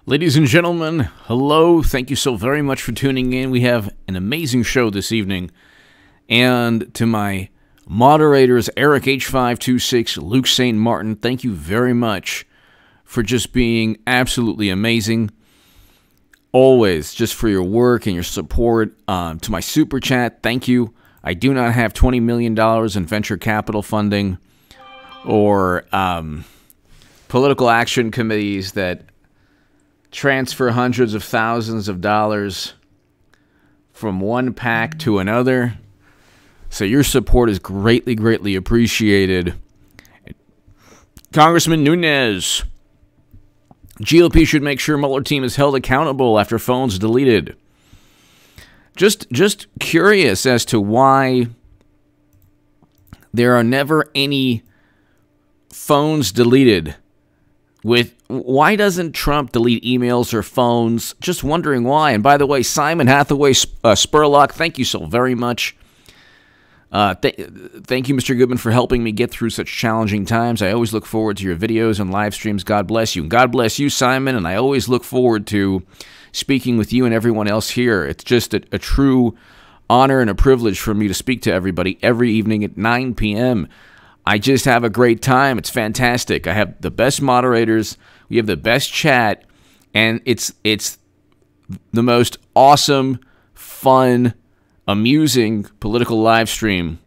Ladies and gentlemen, hello. Thank you so very much for tuning in. We have an amazing show this evening. And to my moderators, Eric H526, Luke St. Martin, thank you very much for just being absolutely amazing. Always, just for your work and your support. To my super chat, thank you. I do not have $20 million in venture capital funding or political action committees that transfer hundreds of thousands of dollars from one PAC to another. So your support is greatly, greatly appreciated. Congressman Nunes, GOP should make sure Mueller team is held accountable after phones deleted. Just curious as to why there are never any phones deleted. Why doesn't Trump delete emails or phones? Just wondering why. And by the way, Simon Hathaway Spurlock, thank you so very much. Thank you, Mr. Goodman, for helping me get through such challenging times. I always look forward to your videos and live streams. God bless you. And God bless you, Simon. And I always look forward to speaking with you and everyone else here. It's just a true honor and a privilege for me to speak to everybody every evening at 9 p.m. I just have a great time. It's fantastic. I have the best moderators. We have the best chat. And it's the most awesome, fun, amusing political live stream,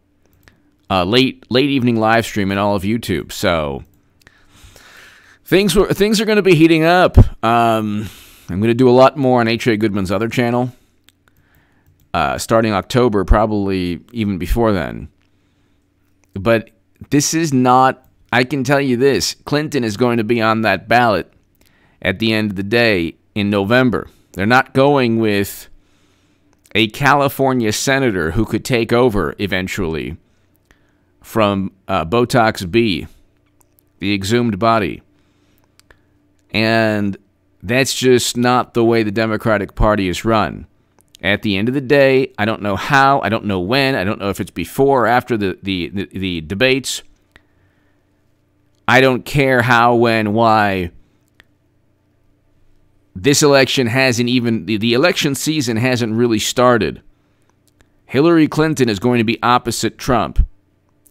late evening live stream in all of YouTube. So things are going to be heating up. I'm going to do a lot more on H.A. Goodman's other channel, starting October, probably even before then. But this is not, I can tell you this, Clinton is going to be on that ballot at the end of the day in November. They're not going with a California senator who could take over eventually from Botox B, the exhumed body. And that's just not the way the Democratic Party is run. At the end of the day, I don't know how, I don't know when, I don't know if it's before or after the debates. I don't care how, when, why. This election hasn't even, the election season hasn't really started. Hillary Clinton is going to be opposite Trump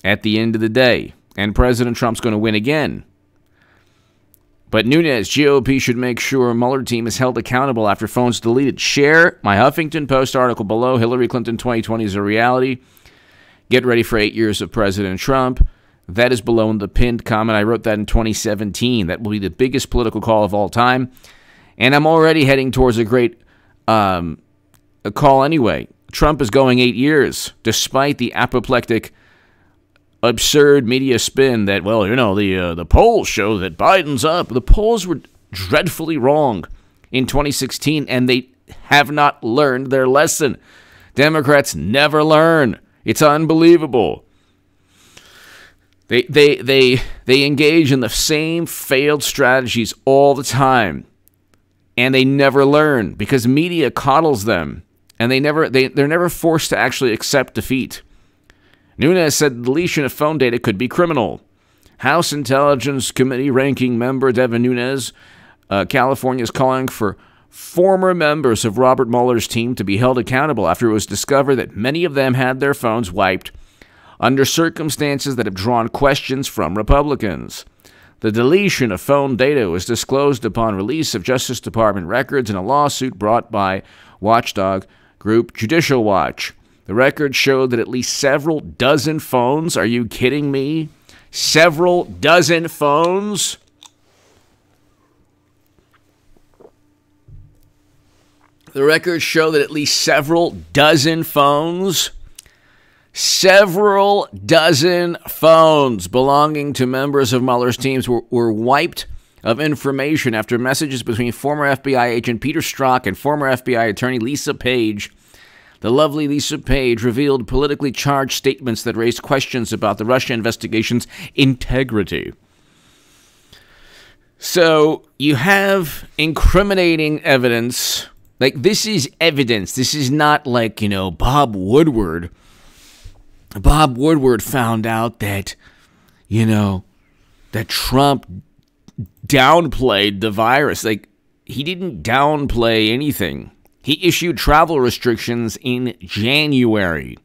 at the end of the day, and President Trump's going to win again. But Nunes, GOP should make sure Mueller team is held accountable after phones deleted. Share my Huffington Post article below. Hillary Clinton 2020 is a reality. Get ready for 8 years of President Trump. That is below in the pinned comment. I wrote that in 2017. That will be the biggest political call of all time. And I'm already heading towards a great a call anyway. Trump is going 8 years, despite the apoplectic, absurd media spin that, well, you know, the polls show that Biden's up. The polls were dreadfully wrong in 2016, and they have not learned their lesson. Democrats never learn. It's unbelievable. They engage in the same failed strategies all the time, and they never learn because media coddles them, and they're never forced to actually accept defeat. Nunes said the deletion of phone data could be criminal. House Intelligence Committee ranking member Devin Nunes, California, is calling for former members of Robert Mueller's team to be held accountable after it was discovered that many of them had their phones wiped under circumstances that have drawn questions from Republicans. The deletion of phone data was disclosed upon release of Justice Department records in a lawsuit brought by watchdog group Judicial Watch. The records showed that at least several dozen phones, are you kidding me? Several dozen phones? The records show that at least several dozen phones belonging to members of Mueller's teams were wiped of information after messages between former FBI agent Peter Strzok and former FBI attorney Lisa Page. The lovely Lisa Page revealed politically charged statements that raised questions about the Russia investigation's integrity. So you have incriminating evidence. Like, this is evidence. This is not like, Bob Woodward. Bob Woodward found out that, that Trump downplayed the virus. Like, downplay anything. He issued travel restrictions in January.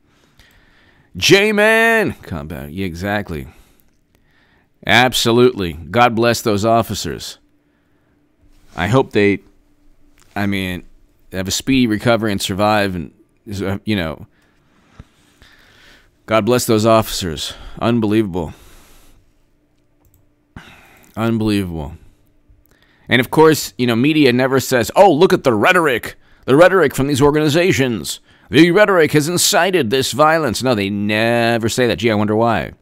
J-Man! Combat. Yeah, exactly. Absolutely. God bless those officers. I hope they have a speedy recovery and survive, and, God bless those officers. Unbelievable. Unbelievable. And of course, media never says, oh, look at the rhetoric from these organizations. The rhetoric has incited this violence. No, they never say that. Gee, I wonder why.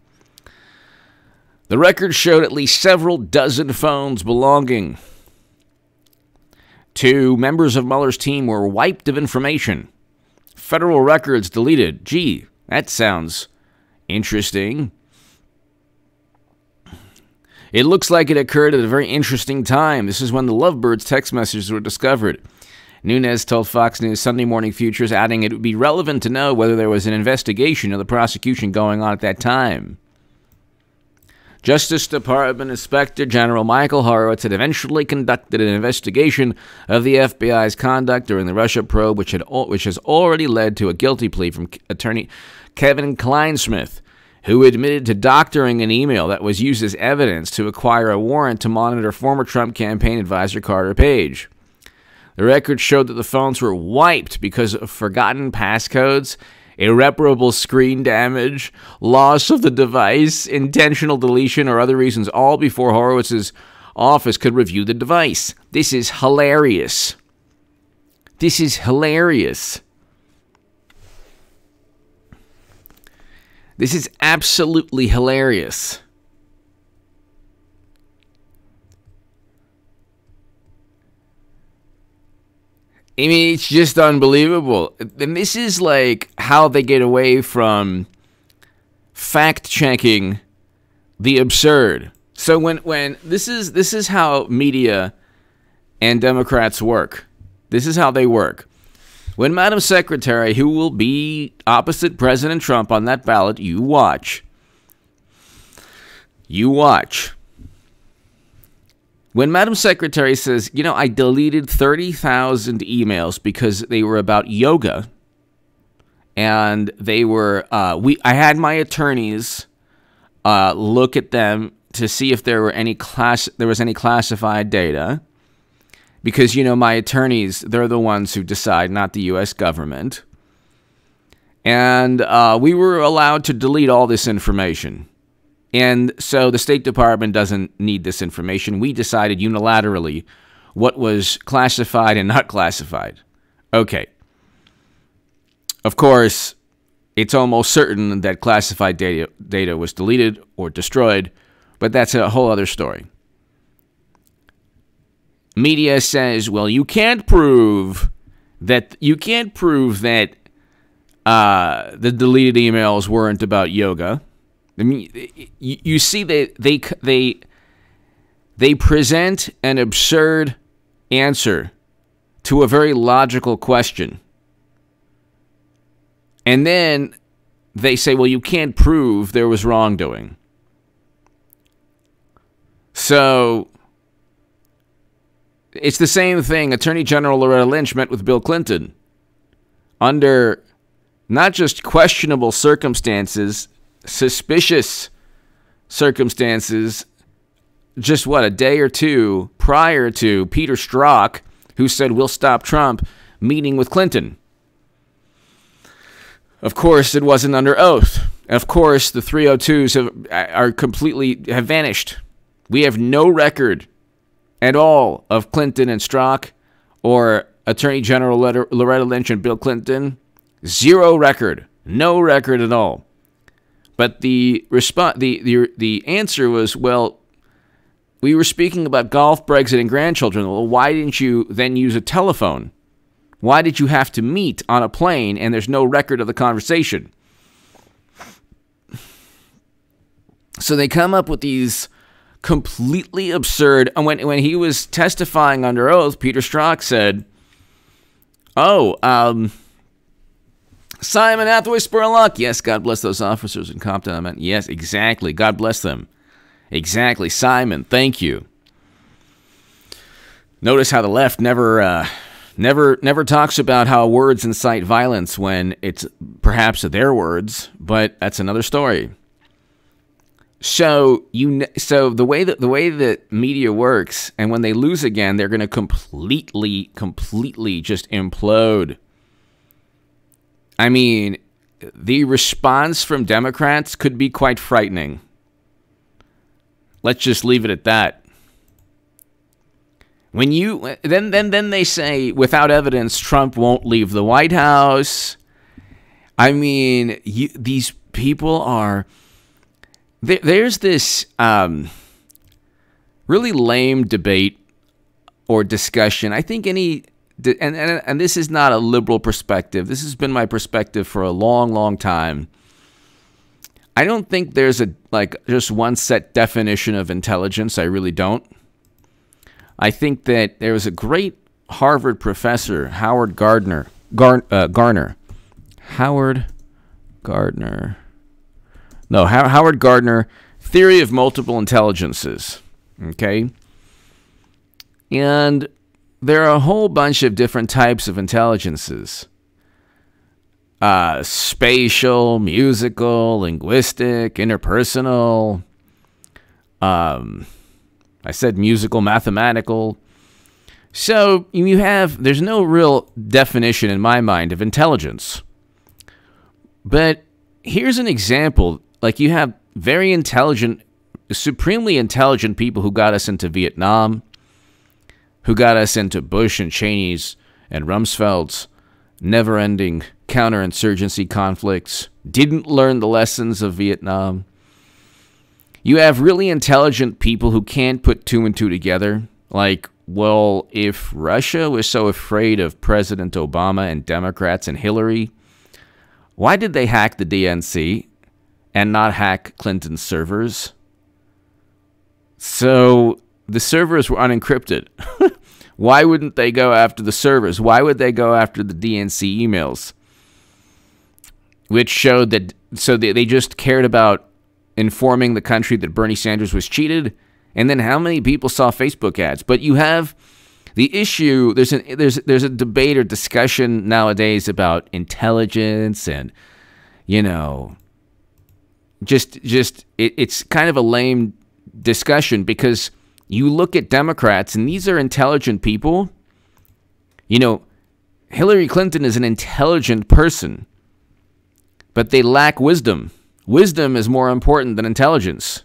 The record showed at least several dozen phones belonging to members of Mueller's team were wiped of information. Federal records deleted. Gee, that sounds interesting. It looks like it occurred at a very interesting time. This is when the Lovebirds text messages were discovered. Nunes told Fox News Sunday Morning Futures, adding it would be relevant to know whether there was an investigation or the prosecution going on at that time. Justice Department Inspector General Michael Horowitz had eventually conducted an investigation of the FBI's conduct during the Russia probe, which has already led to a guilty plea from attorney Kevin Kleinsmith, who admitted to doctoring an email that was used as evidence to acquire a warrant to monitor former Trump campaign advisor Carter Page. The records showed that the phones were wiped because of forgotten passcodes, irreparable screen damage, loss of the device, intentional deletion, or other reasons, all before Horowitz's office could review the device. This is hilarious. This is hilarious. This is absolutely hilarious. I mean, it's just unbelievable. And this is like how they get away from fact-checking the absurd. So when this is how media and Democrats work. This is how they work. When Madam Secretary, who will be opposite President Trump on that ballot, you watch. You watch. When Madam Secretary says, I deleted 30,000 emails because they were about yoga, and they were, I had my attorneys look at them to see if there was any classified data, because my attorneys, they're the ones who decide, not the U.S. government, and we were allowed to delete all this information. And so the State Department doesn't need this information. We decided unilaterally what was classified and not classified. Okay. Of course, it's almost certain that classified data was deleted or destroyed, but that's a whole other story. Media says, well, you can't prove that the deleted emails weren't about yoga. I mean, you see, they present an absurd answer to a very logical question. And then they say, well, you can't prove there was wrongdoing. So it's the same thing. Attorney General Loretta Lynch met with Bill Clinton under not just questionable circumstances, suspicious circumstances, just a day or two prior to Peter Strzok, who said, we'll stop Trump, meeting with Clinton. Of course, it wasn't under oath. Of course, the 302s have vanished. We have no record at all of Clinton and Strzok or Attorney General Loretta Lynch and Bill Clinton. Zero record. No record at all. But the answer was, well, we were speaking about golf, Brexit, and grandchildren. Well, why didn't you then use a telephone? Why did you have to meet on a plane and there's no record of the conversation? So they come up with these completely absurd. And when he was testifying under oath, Peter Strzok said, Simon Hathaway Spurlock. Yes, God bless those officers in Compton. I meant, yes, exactly. God bless them. Exactly. Simon, thank you. Notice how the left never talks about how words incite violence when it's perhaps their words, but that's another story. So the way that media works, and when they lose again, they're going to completely just implode. I mean, the response from Democrats could be quite frightening. Let's just leave it at that. When you then they say without evidence Trump won't leave the White House. I mean, these people are. There's this really lame debate or discussion. I think and this is not a liberal perspective. This has been my perspective for a long time. I don't think there's just one set definition of intelligence. I really don't. I think that there was a great Harvard professor, Howard Gardner. Howard Gardner, Theory of Multiple Intelligences. Okay? And there are a whole bunch of different types of intelligences. Spatial, musical, linguistic, interpersonal. I said musical, mathematical. So there's no real definition in my mind of intelligence. But here's an example. Like, you have very intelligent, supremely intelligent people who got us into Vietnam, who got us into Bush and Cheney's and Rumsfeld's never-ending counterinsurgency conflicts, didn't learn the lessons of Vietnam. You have really intelligent people who can't put two and two together. Like, well, if Russia was so afraid of President Obama and Democrats and Hillary, why did they hack the DNC and not hack Clinton's servers? So the servers were unencrypted. Why wouldn't they go after the servers? Why would they go after the DNC emails? Which showed that, so they just cared about informing the country that Bernie Sanders was cheated. And then how many people saw Facebook ads? But you have the issue, there's a debate or discussion nowadays about intelligence and, it's kind of a lame discussion, because you look at Democrats and these are intelligent people. Hillary Clinton is an intelligent person, but they lack wisdom. Wisdom is more important than intelligence.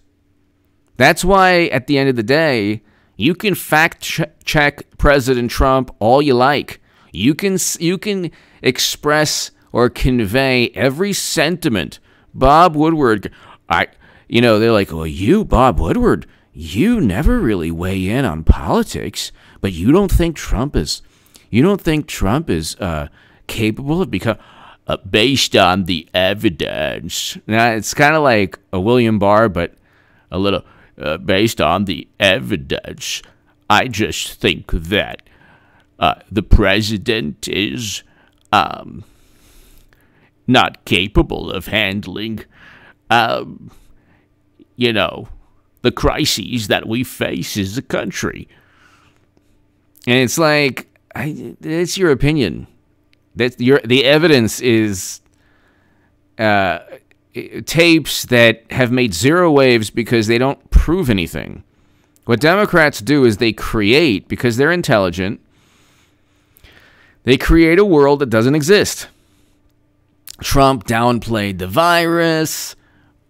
That's why, at the end of the day, you can fact-check President Trump all you like. You can express or convey every sentiment. Bob Woodward, they're like, well, Bob Woodward, you never really weigh in on politics, but you don't think Trump is capable of becoming... based on the evidence. Now, it's kind of like a William Barr, but a little based on the evidence. I just think that the president is not capable of handling, the crises that we face as a country. And it's like, it's your opinion. The evidence is tapes that have made zero waves because they don't prove anything. What Democrats do is they create, because they're intelligent, they create a world that doesn't exist. Trump downplayed the virus.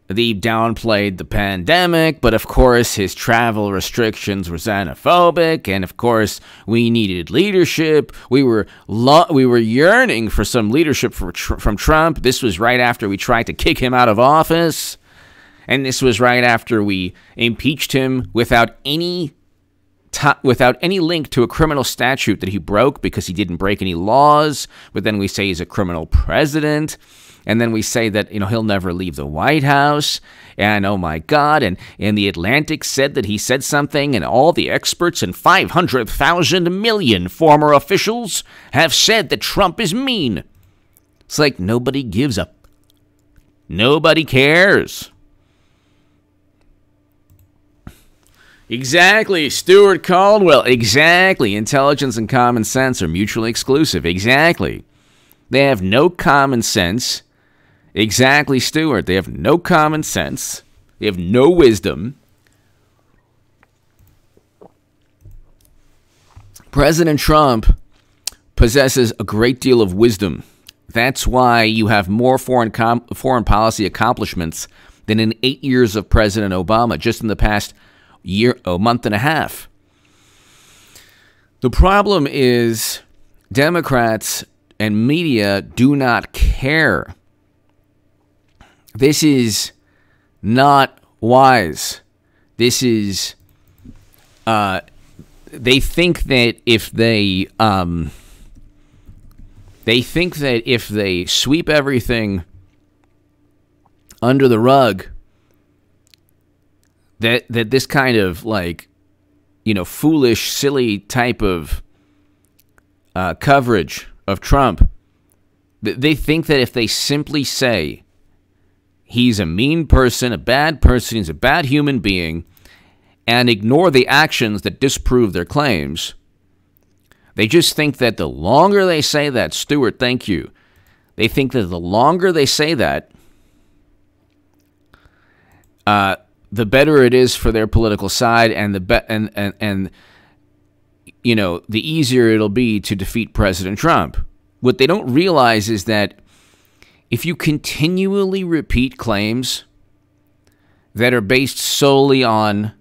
They downplayed the pandemic, but of course his travel restrictions were xenophobic, and of course we needed leadership. We were yearning for some leadership from Trump. This was right after we tried to kick him out of office, and this was right after we impeached him without any link to a criminal statute that he broke, because he didn't break any laws. But then we say he's a criminal president. And then we say that, he'll never leave the White House. And, oh, my God. And The Atlantic said that he said something. And all the experts and 500,000 million former officials have said that Trump is mean. It's like nobody gives a... Nobody cares. Exactly. Stuart Caldwell. Exactly. Intelligence and common sense are mutually exclusive. Exactly. They have no common sense. Exactly, Stuart. They have no common sense. They have no wisdom. President Trump possesses a great deal of wisdom. That's why you have more foreign policy accomplishments than in 8 years of President Obama, just in the past month and a half. The problem is Democrats and media do not care. This is not wise. This is, they think that if they sweep everything under the rug, that this kind of foolish, silly type of coverage of Trump, they think that if they simply say he's a mean person, a bad person, he's a bad human being, and ignore the actions that disprove their claims, they just think that the longer they say that, Stuart, thank you, they think that the longer they say that, the better it is for their political side, and the easier it'll be to defeat President Trump. What they don't realize is that if you continually repeat claims that are based solely on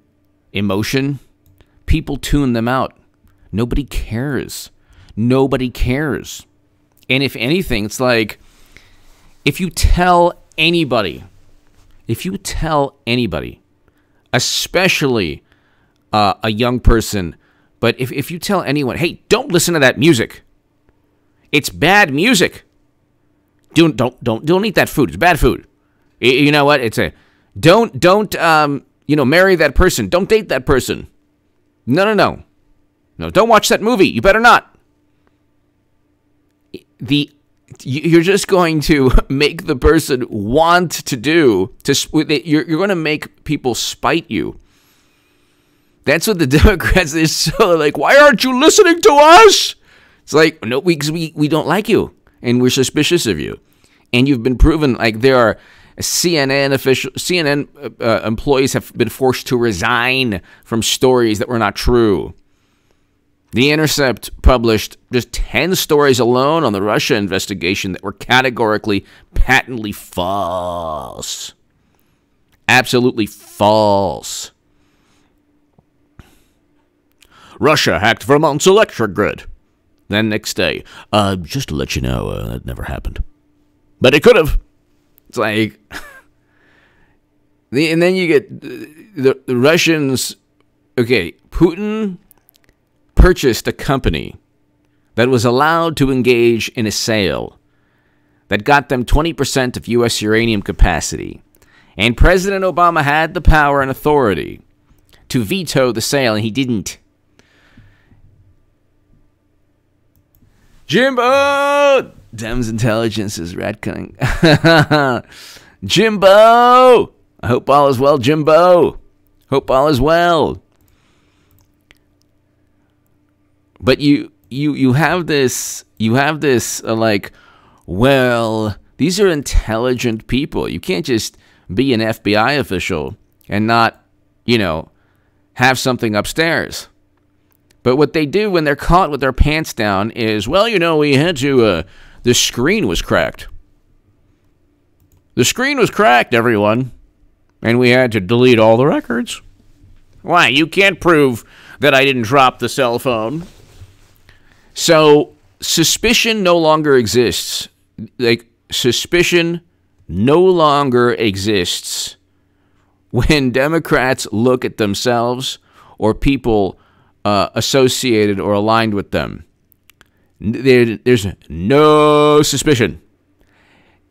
emotion, people tune them out. Nobody cares. Nobody cares. And if anything, it's like if you tell anybody, especially a young person, but if you tell anyone, hey, don't listen to that music. It's bad music. Don't eat that food. It's bad food. You know what? It's don't marry that person. Don't date that person. No. Don't watch that movie. You better not. You're just going to make the person want to do. You're going to make people spite you. That's what the Democrats is so like. Why aren't you listening to us? It's like, no, because we don't like you and we're suspicious of you, and you've been proven. Like there are CNN employees have been forced to resign from stories that were not true. The Intercept published just 10 stories alone on the Russia investigation that were categorically, patently false. Absolutely false. Russia hacked Vermont's electric grid. Then next day, just to let you know, that never happened. But it could have. It's like... and then you get the Russians... Okay, Putin purchased a company that was allowed to engage in a sale that got them 20% of U.S. uranium capacity. And President Obama had the power and authority to veto the sale, and he didn't. Jimbo! Dems intelligence is ratcunning. Jimbo! I hope all is well, Jimbo. Hope all is well. But you have this like, well, these are intelligent people. You can't just be an FBI official and not, have something upstairs. But what they do when they're caught with their pants down is, well, we had to, the screen was cracked. The screen was cracked, everyone. And we had to delete all the records. Why? You can't prove that I didn't drop the cell phone. So, suspicion no longer exists. Suspicion no longer exists when Democrats look at themselves or people associated or aligned with them. There's no suspicion.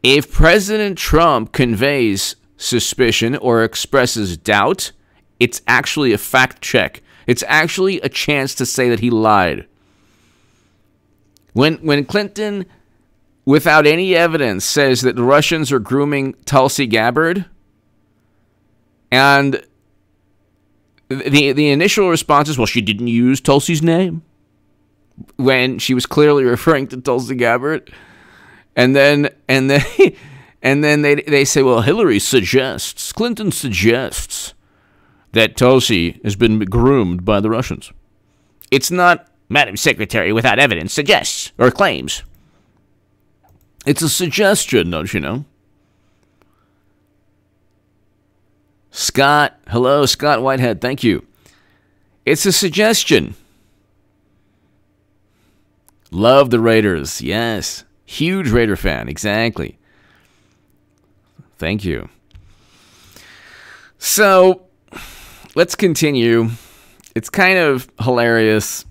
If President Trump conveys suspicion or expresses doubt, it's actually a fact check. It's actually a chance to say that he lied. When Clinton, without any evidence, says that the Russians are grooming Tulsi Gabbard, and the initial response is, well, she didn't use Tulsi's name when she was clearly referring to Tulsi Gabbard. And then they say, well, Clinton suggests that Tulsi has been groomed by the Russians. It's not Madam Secretary without evidence suggests or claims. It's a suggestion, don't you know? Scott Whitehead, thank you. It's a suggestion. Love the Raiders, yes. Huge Raider fan, exactly. Thank you. So, let's continue. It's kind of hilarious.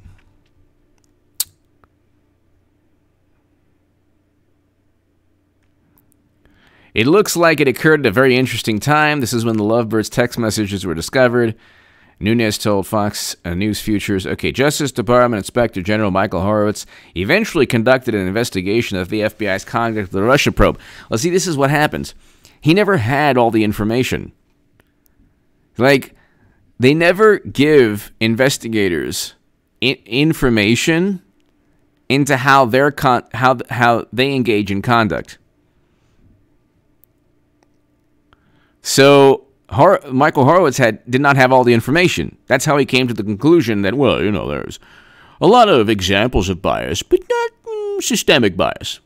It looks like it occurred at a very interesting time. This is when the Lovebirds text messages were discovered. Nunes told Fox News Futures, okay, Justice Department Inspector General Michael Horowitz eventually conducted an investigation of the FBI's conduct of the Russia probe. Well, see, this is what happens. He never had all the information. Like, they never give investigators information into how they engage in conduct. So Michael Horowitz did not have all the information. That's how he came to the conclusion that, well, you know, there's a lot of examples of bias, but not systemic bias.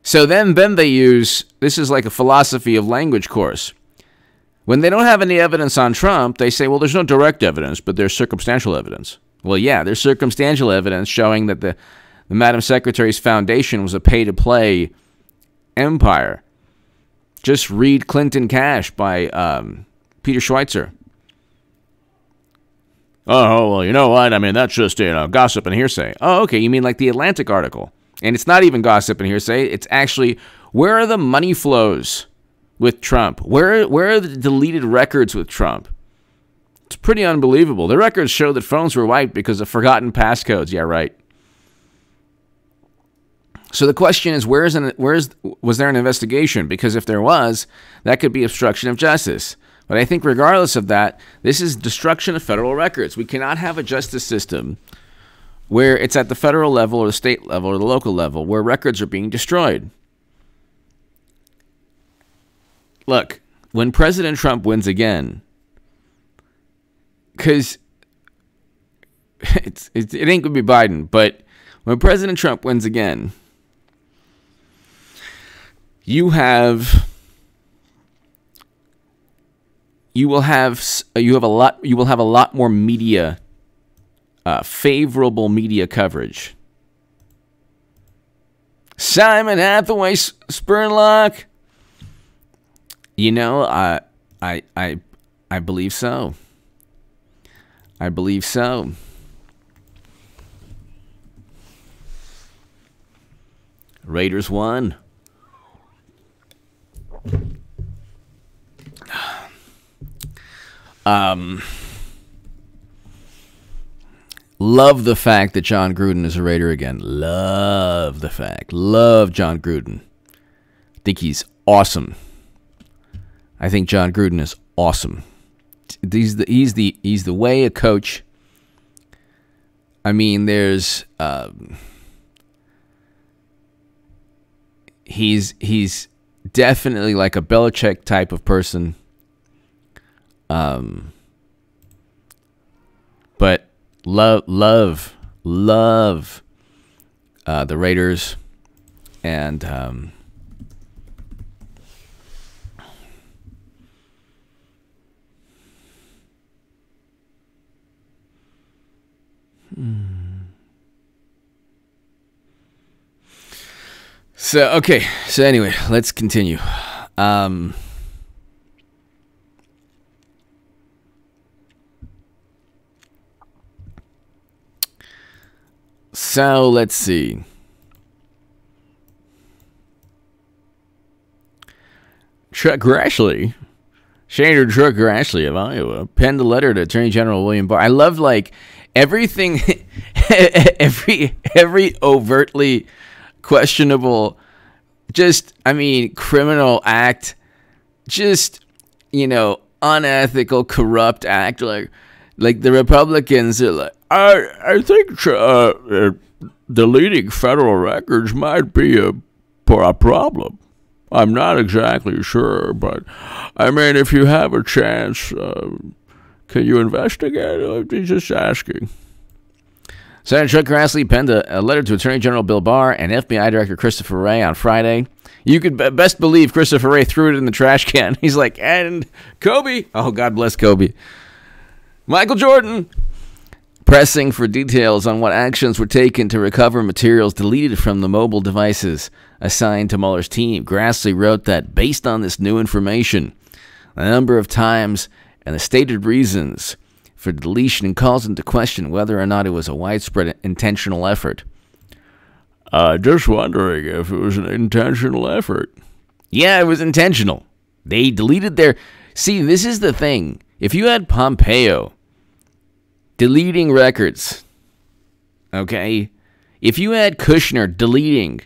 So then they use, this is like a philosophy of language course. When they don't have any evidence on Trump, they say, well, there's no direct evidence, but there's circumstantial evidence. Well, yeah, there's circumstantial evidence showing that the Madam Secretary's foundation was a pay-to-play empire. Just read Clinton Cash by Peter Schweitzer. Oh, well, you know what? I mean, that's just, gossip and hearsay. Oh, okay, you mean like the Atlantic article. And it's not even gossip and hearsay. It's actually, where are the money flows with Trump? Where are the deleted records with Trump? It's pretty unbelievable. The records show that phones were wiped because of forgotten passcodes. Yeah, right. So the question is, was there an investigation? Because if there was, that could be obstruction of justice. But I think regardless of that, this is destruction of federal records. We cannot have a justice system where it's at the federal level or the state level or the local level where records are being destroyed. Look, when President Trump wins again, because it ain't going to be Biden, but when President Trump wins again, you will have a lot more media, favorable media coverage. Simon Hathaway Spurlock. You know, I believe so. I believe so. Raiders won. Love the fact that John Gruden is a Raider again. Love the fact. Love John Gruden. Think he's awesome. I think John Gruden is awesome. He's the way a coach. I mean, there's he's definitely like a Belichick type of person. But love the Raiders, and So anyway, let's continue. So let's see. Chuck Grassley, Senator Chuck Grassley of Iowa, penned a letter to Attorney General William Barr. I love like everything, every overtly questionable, just, I mean, criminal act, just, you know, unethical, corrupt act. Like the Republicans are like, I think deleting federal records might be a problem. I'm not exactly sure, but I mean, if you have a chance, can you investigate? I'm just asking. Senator Chuck Grassley penned a letter to Attorney General Bill Barr and FBI Director Christopher Wray on Friday. You could best believe Christopher Wray threw it in the trash can. He's like, and Kobe. Oh, God bless Kobe. Michael Jordan. Pressing for details on what actions were taken to recover materials deleted from the mobile devices assigned to Mueller's team. Grassley wrote that based on this new information, the number of times and the stated reasons for deletion calls into question whether or not it was a widespread intentional effort. Just wondering if it was an intentional effort. Yeah, it was intentional. They deleted their... See, this is the thing. If you had Pompeo deleting records, okay? If you had Kushner deleting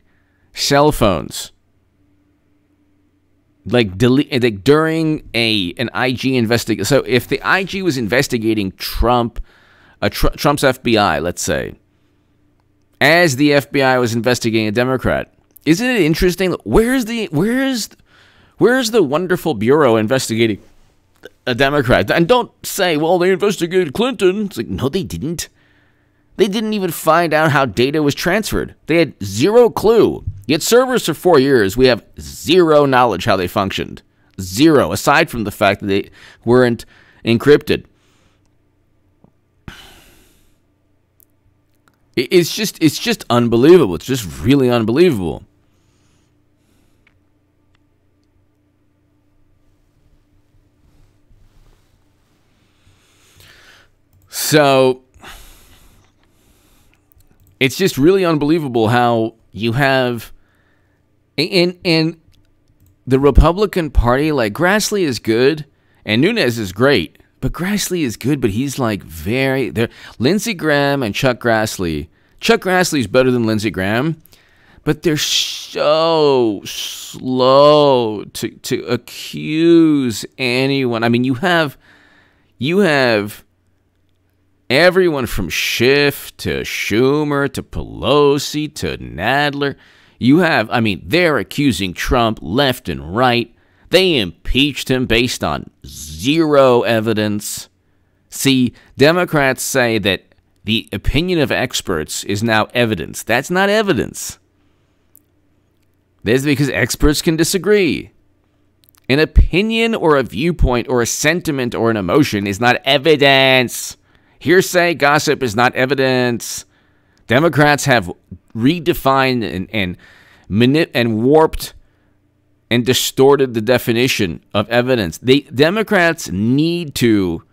cell phones, like during an IG investigation. So if the IG was investigating Trump's FBI, let's say, as the FBI was investigating a Democrat, isn't it interesting? Where's the wonderful bureau investigating a Democrat? And don't say, well, they investigated Clinton. It's like, no, they didn't. They didn't even find out how data was transferred. They had zero clue. Yet servers for 4 years, we have zero knowledge how they functioned. Zero, aside from the fact that they weren't encrypted. It's just unbelievable. It's just really unbelievable. So it's just really unbelievable how you have in the Republican Party, like Grassley is good and Nunes is great, but Grassley is good, but he's like Lindsey Graham and Chuck Grassley. Chuck Grassley is better than Lindsey Graham, but they're so slow to accuse anyone. I mean, you have everyone from Schiff to Schumer to Pelosi to Nadler. They're accusing Trump left and right. They impeached him based on zero evidence. See, Democrats say that the opinion of experts is now evidence. That's not evidence. That's because experts can disagree. An opinion or a viewpoint or a sentiment or an emotion is not evidence. Hearsay, gossip is not evidence. Democrats have redefined and warped and distorted the definition of evidence. Democrats need to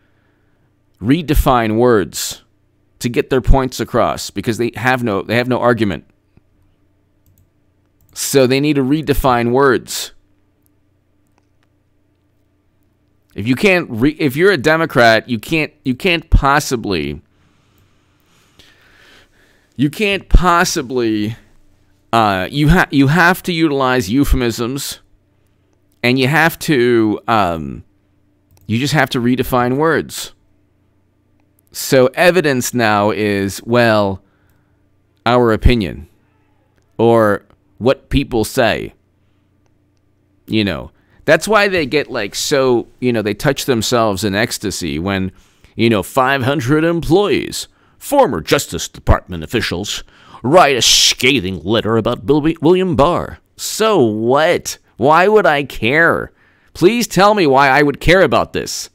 redefine words to get their points across because they have no argument. So they need to redefine words. If you're a Democrat, you have to utilize euphemisms, and you just have to redefine words. So evidence now is, well, our opinion, or what people say. That's why they get they touch themselves in ecstasy when, 500 employees, former Justice Department officials, write a scathing letter about William Barr. So what? Why would I care? Please tell me why I would care about this.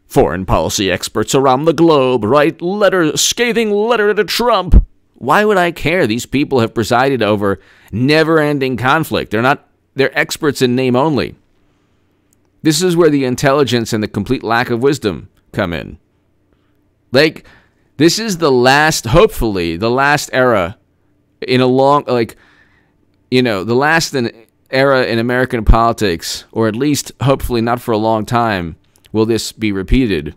Foreign policy experts around the globe write scathing letter to Trump. Why would I care? These people have presided over never-ending conflict. They're experts in name only. This is where the intelligence and the complete lack of wisdom come in. This is hopefully the last era in a long, the last era in American politics, or at least hopefully not for a long time, will this be repeated,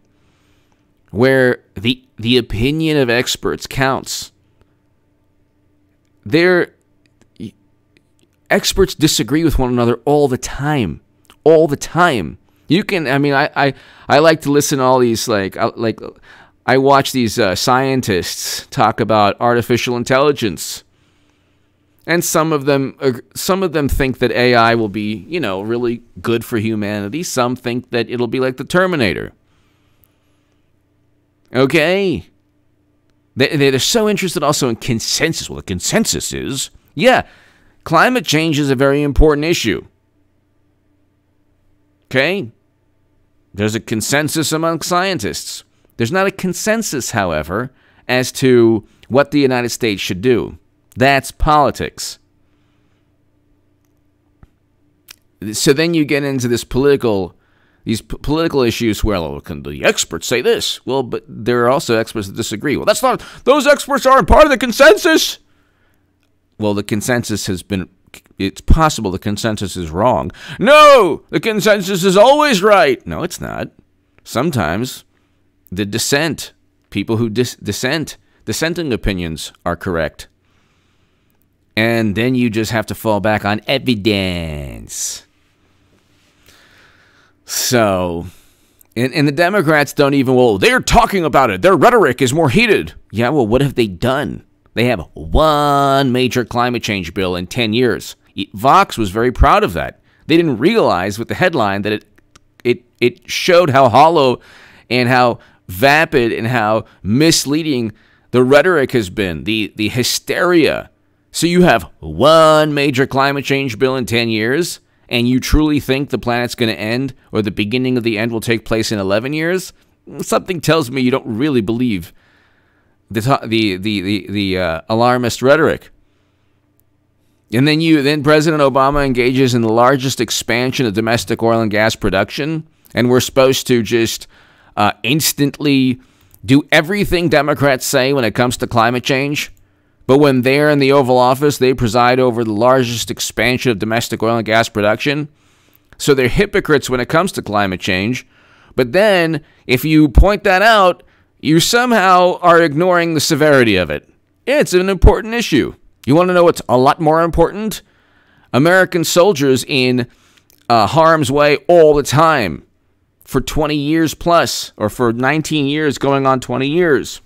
where the opinion of experts counts. Experts disagree with one another all the time. All the time. You can, I mean, I like to listen to all these, I watch these scientists talk about artificial intelligence. And some of them think that AI will be, really good for humanity. Some think that it'll be like the Terminator. Okay? They're so interested also in consensus. Well, the consensus is, climate change is a very important issue. Okay? There's a consensus among scientists. There's not a consensus, however, as to what the United States should do. That's politics. So then you get into these political issues where, well, can the experts say this? Well, but there are also experts that disagree. Well, those experts aren't part of the consensus. Well, the consensus has been, it's possible the consensus is wrong. No, the consensus is always right. No, it's not. Sometimes the people who dissenting opinions are correct. And then you just have to fall back on evidence. So, and the Democrats don't even, well, they're talking about it. Their rhetoric is more heated. Yeah, well, what have they done? They have one major climate change bill in 10 years. Vox was very proud of that. They didn't realize with the headline that it showed how hollow and how vapid and how misleading the rhetoric has been, the hysteria. So you have one major climate change bill in 10 years, and you truly think the planet's going to end or the beginning of the end will take place in 11 years? Something tells me you don't really believe the alarmist rhetoric. And then President Obama engages in the largest expansion of domestic oil and gas production, and we're supposed to just instantly do everything Democrats say when it comes to climate change. But when they're in the Oval Office, they preside over the largest expansion of domestic oil and gas production. So they're hypocrites when it comes to climate change. But then, if you point that out, you somehow are ignoring the severity of it. It's an important issue. You want to know what's a lot more important? American soldiers in harm's way all the time for 20 years plus, or for 19 years going on 20 years.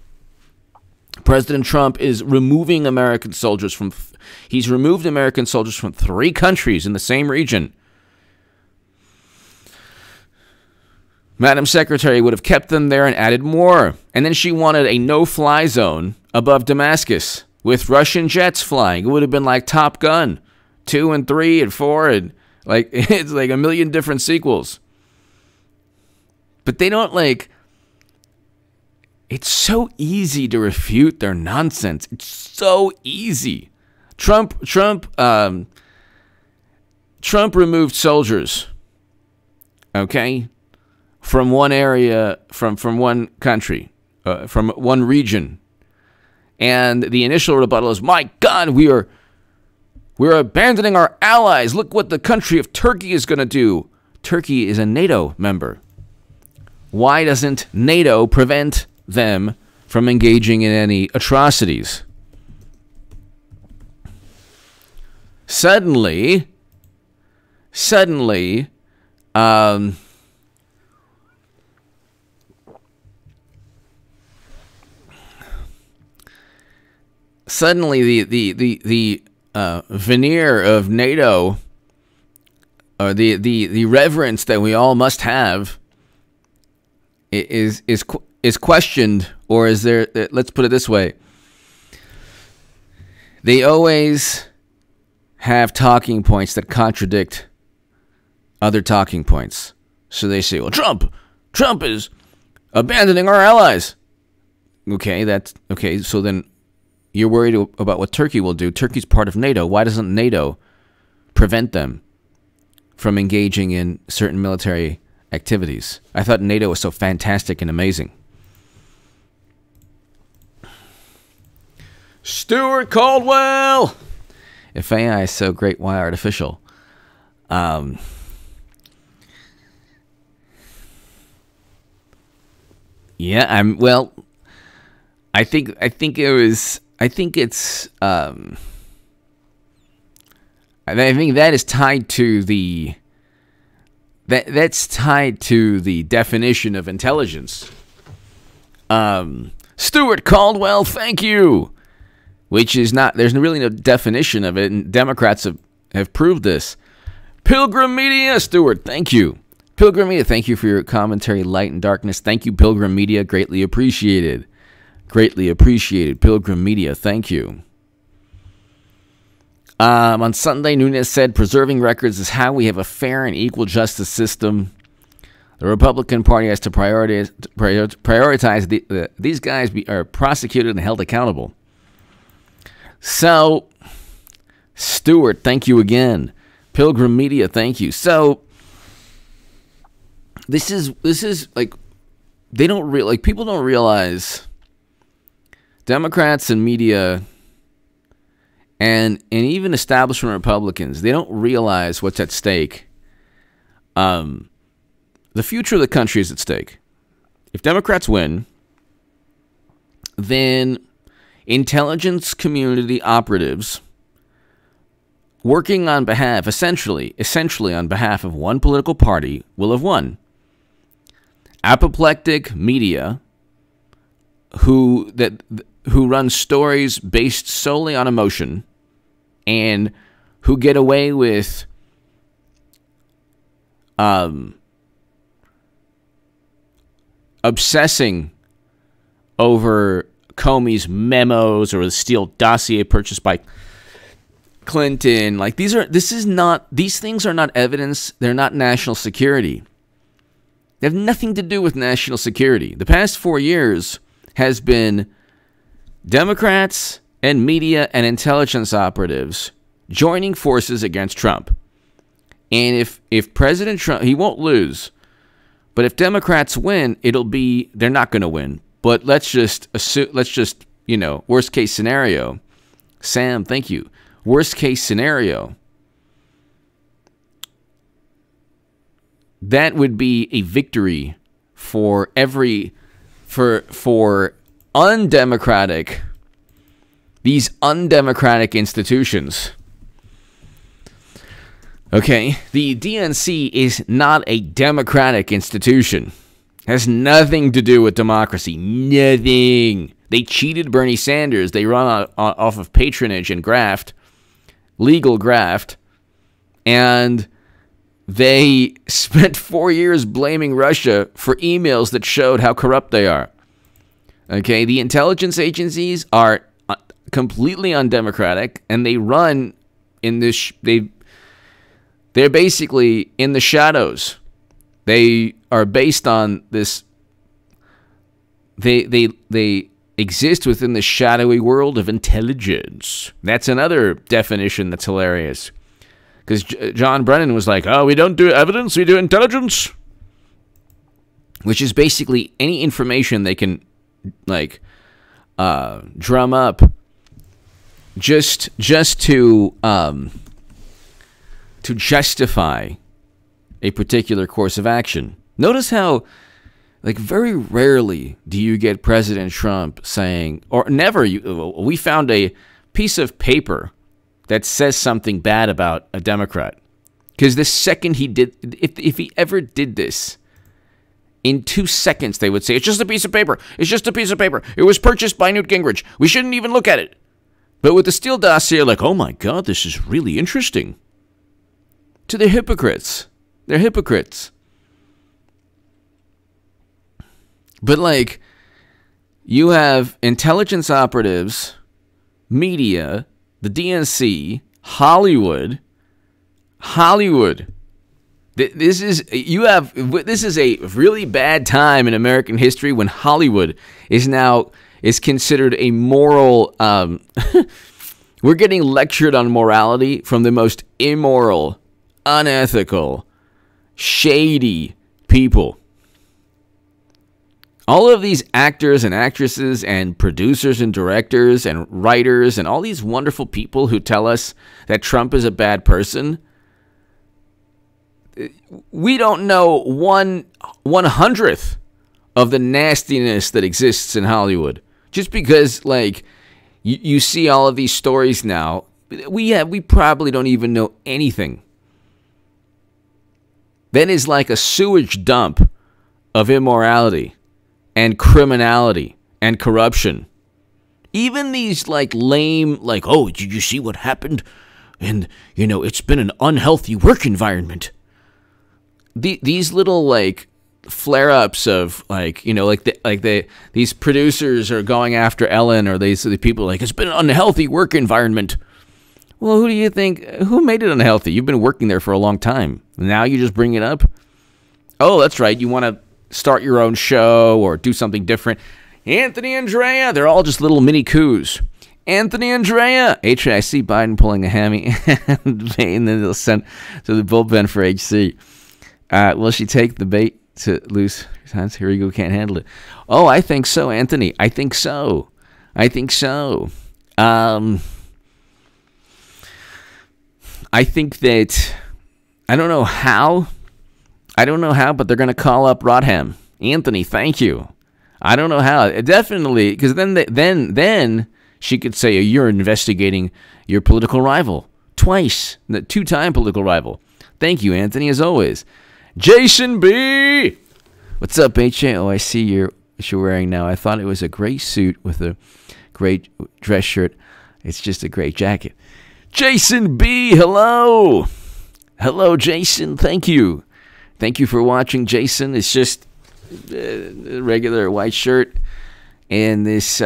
President Trump is removing American soldiers he's removed American soldiers from 3 countries in the same region. Madam Secretary would have kept them there and added more. And then she wanted a no-fly zone above Damascus with Russian jets flying. It would have been like Top Gun 2 and 3 and 4, and it's like a million different sequels. But they don't it's so easy to refute their nonsense. It's so easy. Trump removed soldiers, okay, from one area, from one country, from one region. And the initial rebuttal is, my God, we're abandoning our allies. Look what the country of Turkey is going to do. Turkey is a NATO member. Why doesn't NATO prevent them from engaging in any atrocities? Suddenly, the veneer of NATO, or the reverence that we all must have, is questioned, or is there? Let's put it this way: they always have talking points that contradict other talking points. So they say, "Well, Trump is abandoning our allies." Okay, that's okay. So then you're worried about what Turkey will do. Turkey's part of NATO. Why doesn't NATO prevent them from engaging in certain military activities? I thought NATO was so fantastic and amazing. Stuart Caldwell! If AI is so great, why artificial? Yeah, I think that is tied to the that's tied to the definition of intelligence. Stuart Caldwell, thank you. Which is not, there's really no definition of it, and Democrats have proved this. Pilgrim Media, Stuart, thank you. Pilgrim Media, thank you for your commentary, Light and Darkness. Thank you, Pilgrim Media, greatly appreciated. Greatly appreciated, Pilgrim Media, thank you. On Sunday, Nunes said, preserving records is how we have a fair and equal justice system. The Republican Party has to prioritize these guys are prosecuted and held accountable. So, Stuart, thank you again. Pilgrim Media, thank you. So, this is like, they don't people don't realize, Democrats and media and even establishment Republicans, they don't realize what's at stake. The future of the country is at stake. If Democrats win, then intelligence community operatives working on behalf, essentially on behalf of one political party will have won. Apoplectic media who run stories based solely on emotion and who get away with obsessing over Comey's memos or the Steele dossier purchased by Clinton. Like these things are not evidence. They're not national security. They have nothing to do with national security. The past 4 years has been Democrats and media and intelligence operatives joining forces against Trump. And if President Trump, he won't lose, but if Democrats win, they're not going to win. But let's just worst case scenario. Sam, thank you. Worst case scenario. That would be a victory for these undemocratic institutions. Okay, the DNC is not a democratic institution. Has nothing to do with democracy. Nothing. They cheated Bernie Sanders. They run off of patronage and graft, legal graft, and they spent 4 years blaming Russia for emails that showed how corrupt they are. Okay, the intelligence agencies are completely undemocratic, and they run in this. They're basically in the shadows. They are based on this. They exist within the shadowy world of intelligence. That's another definition that's hilarious. Because John Brennan was like, oh, we don't do evidence, we do intelligence. Which is basically any information they can, drum up just to justify a particular course of action. Notice how, very rarely do you get President Trump saying, or never, we found a piece of paper that says something bad about a Democrat. Because the second he did, if he ever did this, in 2 seconds they would say, it's just a piece of paper. It's just a piece of paper. It was purchased by Newt Gingrich. We shouldn't even look at it. But with the Steele dossier, oh my God, this is really interesting. To the hypocrites. They're hypocrites. But you have intelligence operatives, media, the DNC, Hollywood. This is a really bad time in American history when Hollywood is considered a moral. We're getting lectured on morality from the most immoral, unethical, shady people. All of these actors and actresses and producers and directors and writers and all these wonderful people who tell us that Trump is a bad person, we don't know 1/100th of the nastiness that exists in Hollywood. Just because, you see all of these stories now, we probably don't even know anything then is like a sewage dump of immorality and criminality and corruption. Even these like lame, like, oh, did you see what happened? And, you know, it's been an unhealthy work environment. These little like flare-ups of like, you know, these producers are going after Ellen, or the people like, it's been an unhealthy work environment. Well, who do you think, who made it unhealthy? You've been working there for a long time. Now you just bring it up? Oh, that's right. You want to start your own show or do something different. Anthony Andrea, they're all just little mini coups. Anthony Andrea. HC, I see Biden pulling a hammy and then they'll send to the bullpen for HC. Will she take the bait to lose hands? Here you go, can't handle it. Oh, I think so, Anthony. I think so. I think that, I don't know how, but they're going to call up Rodham. Anthony, thank you. I don't know how. Definitely, because then she could say, you're investigating your political rival. Twice. The two-time political rival. Thank you, Anthony, as always. Jason B! What's up, HA? Oh, I see what you're wearing now. I thought it was a gray suit with a gray dress shirt. It's just a gray jacket. Jason B, hello. Hello, Jason. Thank you. Thank you for watching, Jason. It's just a regular white shirt and this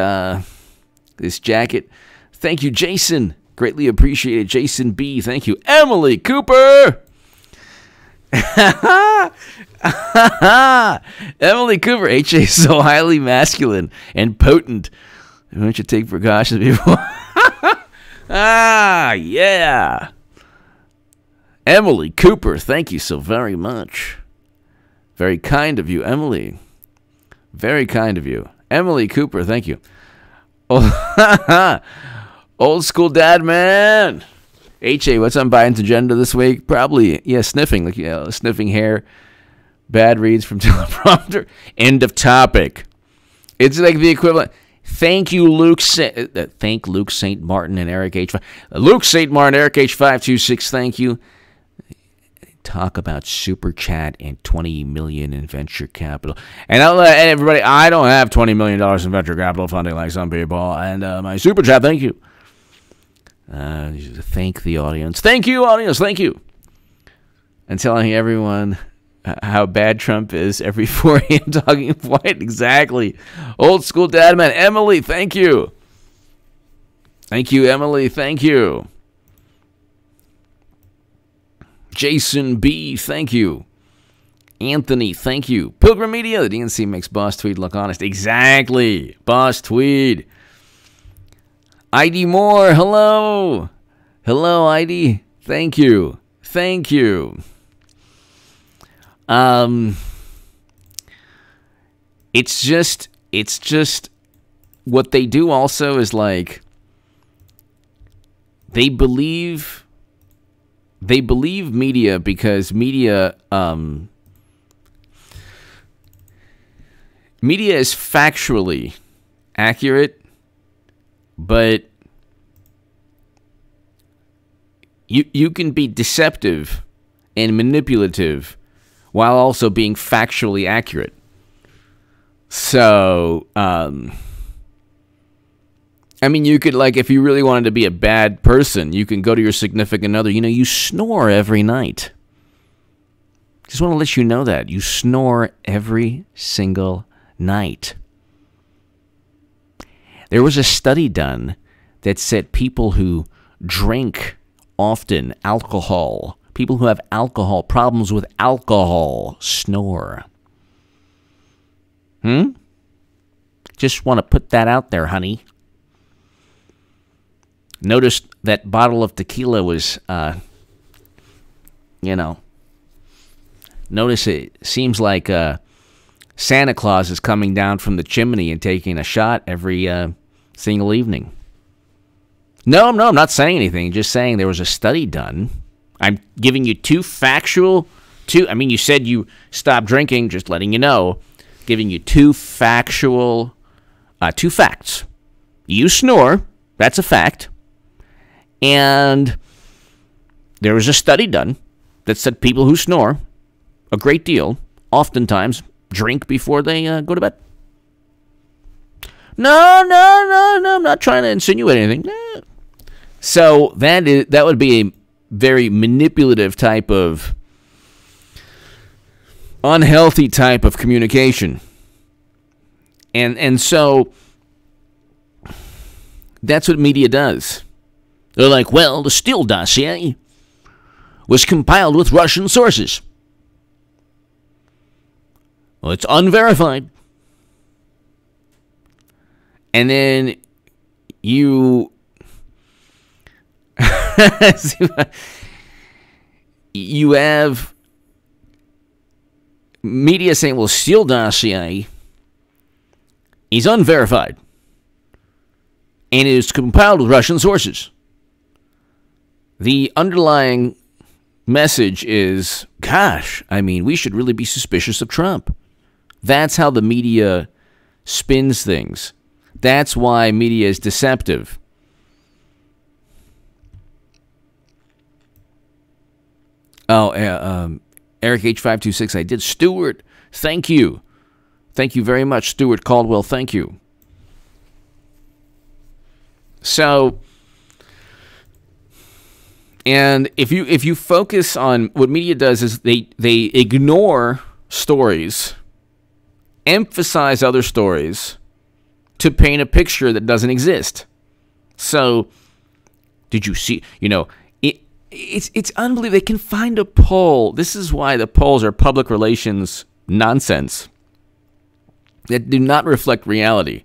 jacket. Thank you, Jason. Greatly appreciated, Jason B. Thank you. Emily Cooper. Emily Cooper. HA is so highly masculine and potent. Why don't you take precautions before? Yeah. Emily Cooper, thank you so very much. Very kind of you, Emily. Very kind of you. Emily Cooper, thank you. Oh, old school dad man. HA, what's on Biden's agenda this week? Probably, sniffing. Like, sniffing hair. Bad reads from teleprompter. End of topic. It's like the equivalent. Thank you, Luke. Thank Luke St. Martin and Eric H. Luke St. Martin, Eric H. 526. Thank you. Talk about super chat and $20 million in venture capital. And everybody, I don't have $20 million in venture capital funding like some people. And my super chat, thank you. Thank the audience. Thank you, audience. Thank you. And telling everyone how bad Trump is every 4 a.m. talking point. Exactly. Old school dad man. Emily, thank you. Thank you, Emily. Thank you. Jason B, thank you. Anthony, thank you. Pilgrim Media, the DNC makes Boss Tweed look honest. Exactly. Boss Tweed. ID Moore, hello. Hello, ID. Thank you. Thank you. It's just what they do also is like they believe media because media is factually accurate, but you can be deceptive and manipulative while also being factually accurate. So, I mean, you could, like, if you really wanted to be a bad person, you can go to your significant other. You know, you snore every night. Just want to let you know that. You snore every single night. There was a study done that said people who drink often alcohol, people who have alcohol, problems with alcohol, snore. Just want to put that out there, honey. Noticed that bottle of tequila was, notice it seems like Santa Claus is coming down from the chimney and taking a shot every single evening. No, I'm not saying anything. Just saying there was a study done. I'm giving you you said you stopped drinking, just letting you know. Giving you two facts. You snore. That's a fact. And there was a study done that said people who snore a great deal, oftentimes drink before they go to bed. No, I'm not trying to insinuate anything. No. So that would be a very manipulative type of, unhealthy type of communication. And so that's what media does. They're like, well, the Steele dossier was compiled with Russian sources. Well, it's unverified. And then you you have media saying, well, Steele dossier is unverified and is compiled with Russian sources. The underlying message is, gosh, I mean, we should really be suspicious of Trump. That's how the media spins things. That's why media is deceptive. Oh, Eric H526, I did. Stuart, thank you. Thank you very much, Stuart Caldwell. Thank you. So, and if you focus on what media does is they ignore stories, emphasize other stories to paint a picture that doesn't exist. So, did you see, it's unbelievable. They can find a poll. This is why the polls are public relations nonsense that do not reflect reality.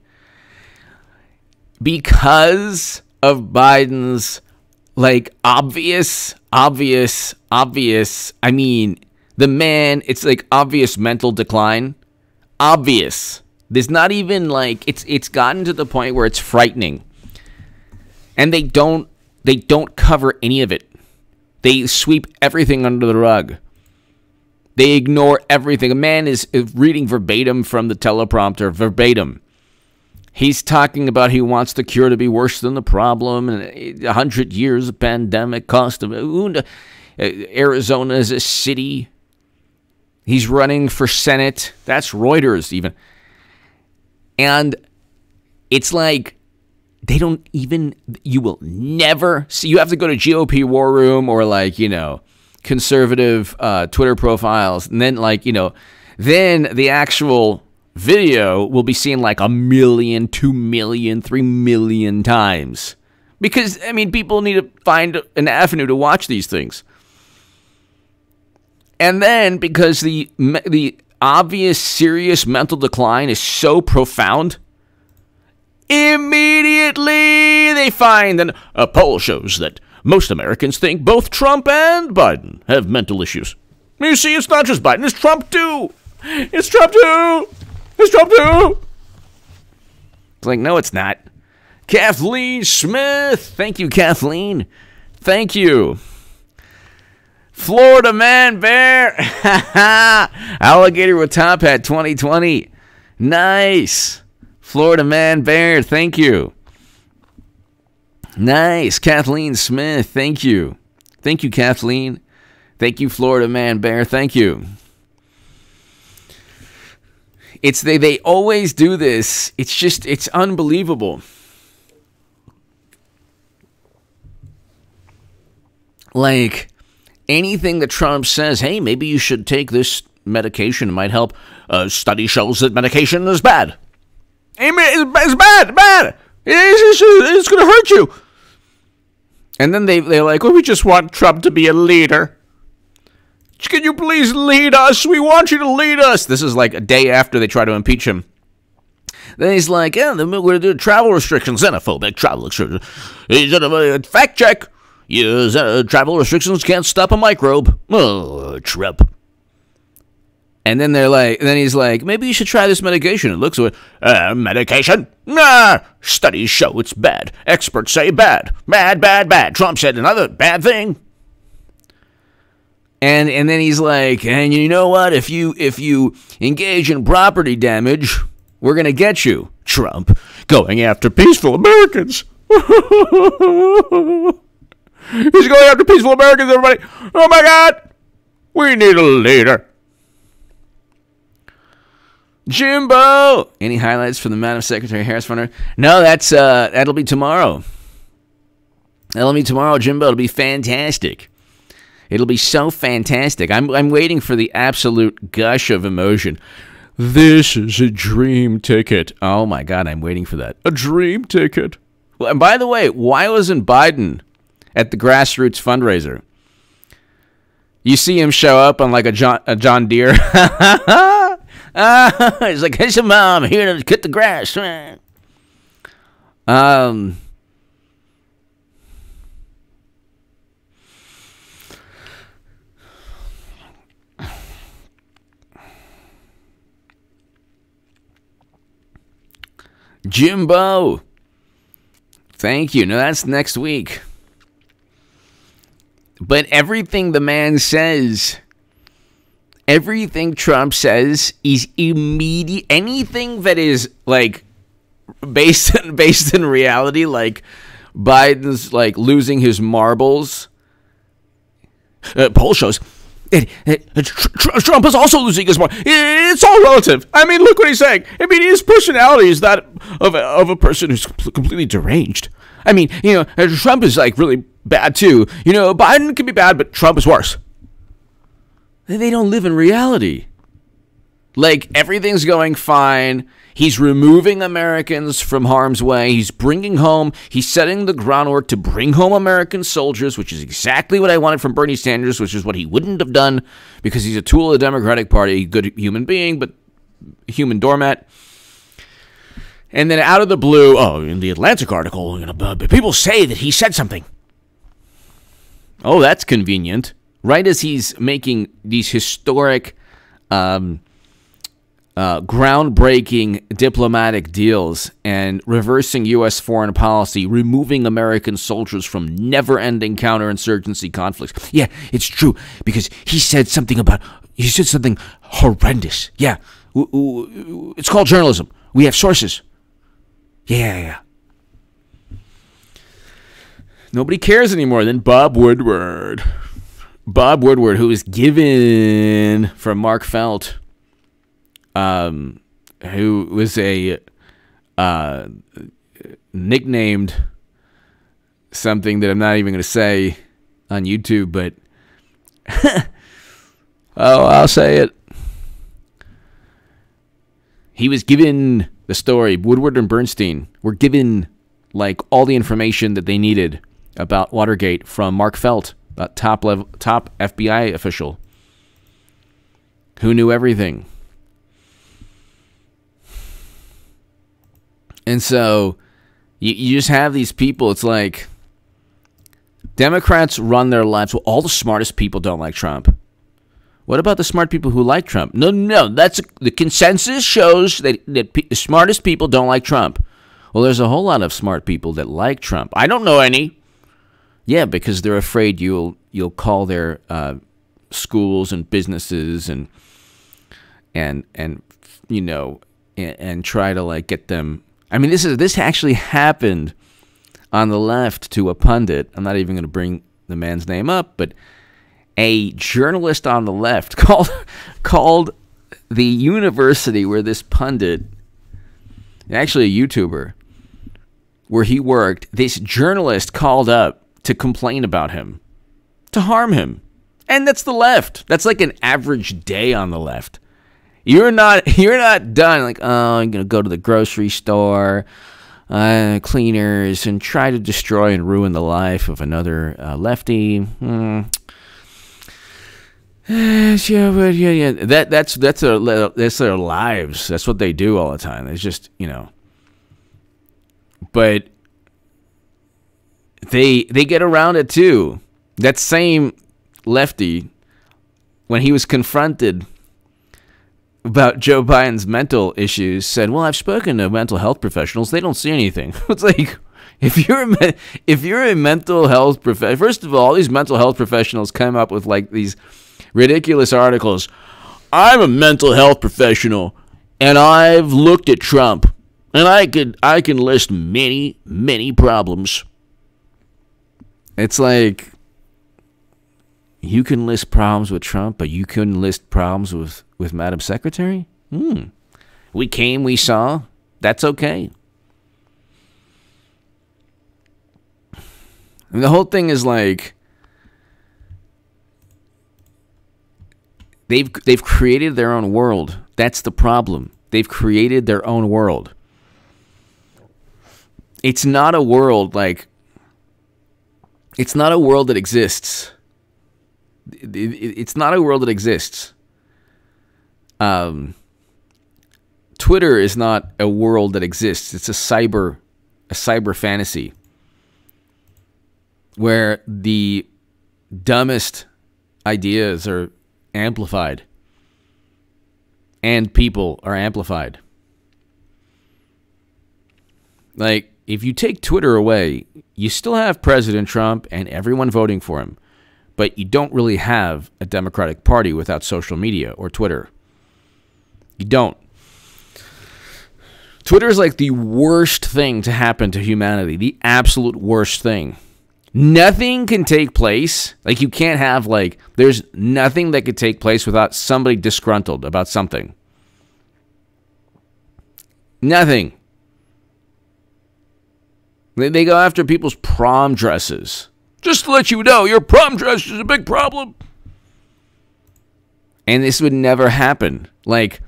Because of Biden's, obvious, I mean, the man, it's like obvious mental decline. Obvious. There's not even it's gotten to the point where it's frightening. And they don't cover any of it. They sweep everything under the rug. They ignore everything. A man is reading verbatim from the teleprompter, verbatim. He's talking about he wants the cure to be worse than the problem, and 100 years of pandemic cost of Arizona is a city. He's running for Senate. That's Reuters even. And it's like they don't even, you will never see, you have to go to GOP War Room or conservative Twitter profiles, and then then the actual video will be seen 1 million, 2 million, 3 million times. Because, people need to find an avenue to watch these things. And then, because the obvious, serious mental decline is so profound, immediately they find that a poll shows that most Americans think both Trump and Biden have mental issues. You see, it's not just Biden, it's Trump too. It's Trump too. It's Trump too. It's like, no, it's not. Kathleen Smith. Thank you, Kathleen. Thank you. Florida Man Bear. Alligator with Top Hat 2020. Nice. Florida Man Bear. Thank you. Nice. Kathleen Smith. Thank you. Thank you, Kathleen. Thank you, Florida Man Bear. Thank you. It's they always do this. It's unbelievable. Anything that Trump says, hey, maybe you should take this medication, it might help. Study shows that medication is bad. It's bad. It's going to hurt you. And then they're like, well, we just want Trump to be a leader. Can you please lead us? We want you to lead us. This is a day after they try to impeach him. Then he's like, yeah, then we're going to do travel restrictions, xenophobic travel restrictions. Fact check. Yes, travel restrictions can't stop a microbe. Oh, Trump. And then he's like, maybe you should try this medication. It looks like, medication? Nah, studies show it's bad. Experts say bad. Bad. Trump said another bad thing. And then he's like, and you know what? If you engage in property damage, we're going to get you, Trump, going after peaceful Americans. He's going after peaceful Americans, everybody. Oh, my God. We need a leader. Jimbo! Any highlights from the Madam Secretary Harris fundraiser? No, that'll be tomorrow. That'll be tomorrow, Jimbo. It'll be fantastic. It'll be so fantastic. I'm waiting for the absolute gush of emotion. This is a dream ticket. Oh my God, I'm waiting for that. A dream ticket. Well, and by the way, why wasn't Biden at the grassroots fundraiser? You see him show up on like a John Deere. He's like, "Hey, Mom, here to cut the grass." Jimbo. Thank you. No, that's next week. But everything the man says, everything Trump says is immediate. Anything that is like based in reality, like Biden's like losing his marbles. Poll shows Trump is also losing his marbles. It's all relative. I mean, look what he's saying. I mean, his personality is that of a person who's completely deranged. I mean, Trump is like really bad too. Biden can be bad, but Trump is worse. They don't live in reality. Like, everything's going fine. He's removing Americans from harm's way. He's setting the groundwork to bring home American soldiers, which is exactly what I wanted from Bernie Sanders, which is what he wouldn't have done because he's a tool of the Democratic Party, a good human being, but human doormat. And then out of the blue, in the Atlantic article, people say that he said something. Oh, that's convenient. Right as he's making these historic, groundbreaking diplomatic deals and reversing U.S. foreign policy, removing American soldiers from never-ending counterinsurgency conflicts. Yeah, it's true, because he said something horrendous. Yeah, it's called journalism. We have sources. Yeah. Nobody cares anymore than Bob Woodward. Bob Woodward, who was given from Mark Felt, who was a nicknamed something that I'm not even going to say on YouTube, but I'll say it. He was given the story. Woodward and Bernstein were given like all the information that they needed about Watergate from Mark Felt, a top FBI official who knew everything. And so you just have these people. It's like Democrats run their lives. Well, all the smartest people don't like Trump. What about the smart people who like Trump? No. The consensus shows that the smartest people don't like Trump. Well, there's a whole lot of smart people that like Trump. I don't know any. Yeah, because they're afraid you'll call their schools and businesses and try to like get them. I mean, this actually happened on the left to a pundit. I'm not even going to bring the man's name up, but a journalist on the left called the university where this pundit, actually a YouTuber, where he worked, this journalist called up to complain about him, to harm him. And that's the left. That's like an average day on the left. You're not done like, I'm going to go to the grocery store, cleaners, and try to destroy and ruin the life of another lefty. That's their lives. That's what they do all the time. It's just, but they get around it too. That same lefty, when he was confronted about Joe Biden's mental issues, said, "Well, I've spoken to mental health professionals. They don't see anything." It's like, if you're a mental health professional, first of all, these mental health professionals come up with like these ridiculous articles. I'm a mental health professional, and I've looked at Trump, and I can list many, many problems. It's like, you can list problems with Trump, but you couldn't list problems with Madam Secretary? We came, we saw. That's okay. And the whole thing is like, they've created their own world. That's the problem. They've created their own world. It's not a world like, it's not a world that exists. It's not a world that exists. Twitter is not a world that exists. It's a cyber fantasy where the dumbest ideas are amplified and people are amplified. Like, if you take Twitter away, you still have President Trump and everyone voting for him, but you don't really have a Democratic Party without social media or Twitter. You don't. Twitter is like the worst thing to happen to humanity, the absolute worst thing. Nothing can take place. Like, you can't have, like, there's nothing that could take place without somebody disgruntled about something. Nothing. They go after people's prom dresses. Just to let you know, your prom dress is a big problem. And this would never happen. Like,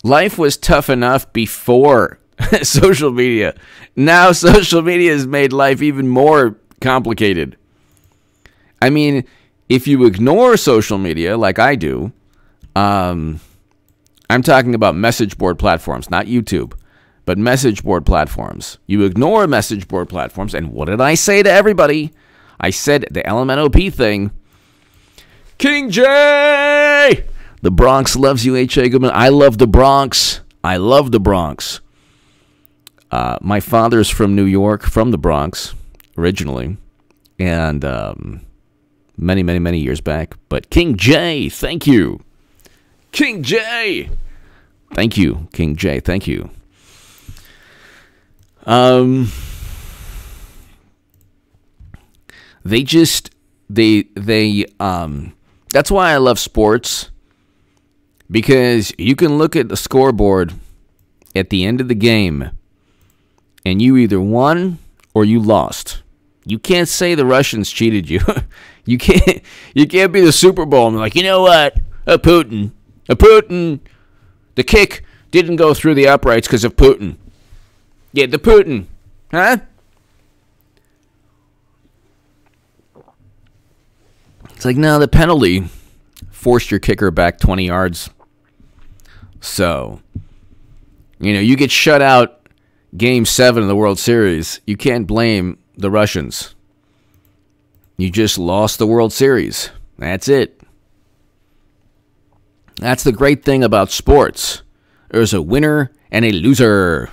life was tough enough before social media. Now social media has made life even more complicated. I mean, if you ignore social media like I do, I'm talking about message board platforms, not YouTube, but message board platforms. You ignore message board platforms, and what did I say to everybody? I said the LMNOP thing. King J! The Bronx loves you, H.A. Goodman. I love the Bronx. I love the Bronx. My father's from New York, from the Bronx, originally, and many, many, many years back. But King J, thank you. King J! Thank you, King J, thank you. That's why I love sports, because you can look at the scoreboard at the end of the game and you either won or you lost. You can't say the Russians cheated you. You can't be the Super Bowl and be like, you know what? Putin, the kick didn't go through the uprights because of Putin. Yeah, the Putin, huh? It's like, no, the penalty forced your kicker back 20 yards. So, you get shut out Game 7 of the World Series. You can't blame the Russians. You just lost the World Series. That's it. That's the great thing about sports. There's a winner and a loser.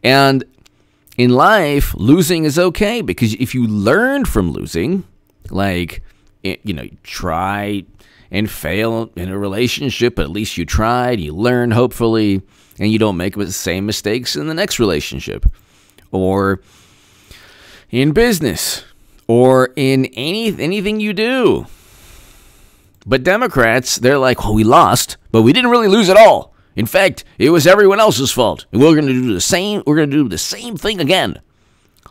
And in life, losing is okay, because if you learn from losing, like, you try and fail in a relationship, but at least you tried, you learn, hopefully, and you don't make the same mistakes in the next relationship, or in business, or in anything you do. But Democrats, they're like, we lost, but we didn't really lose at all. In fact, it was everyone else's fault. And we're going to do the same thing again.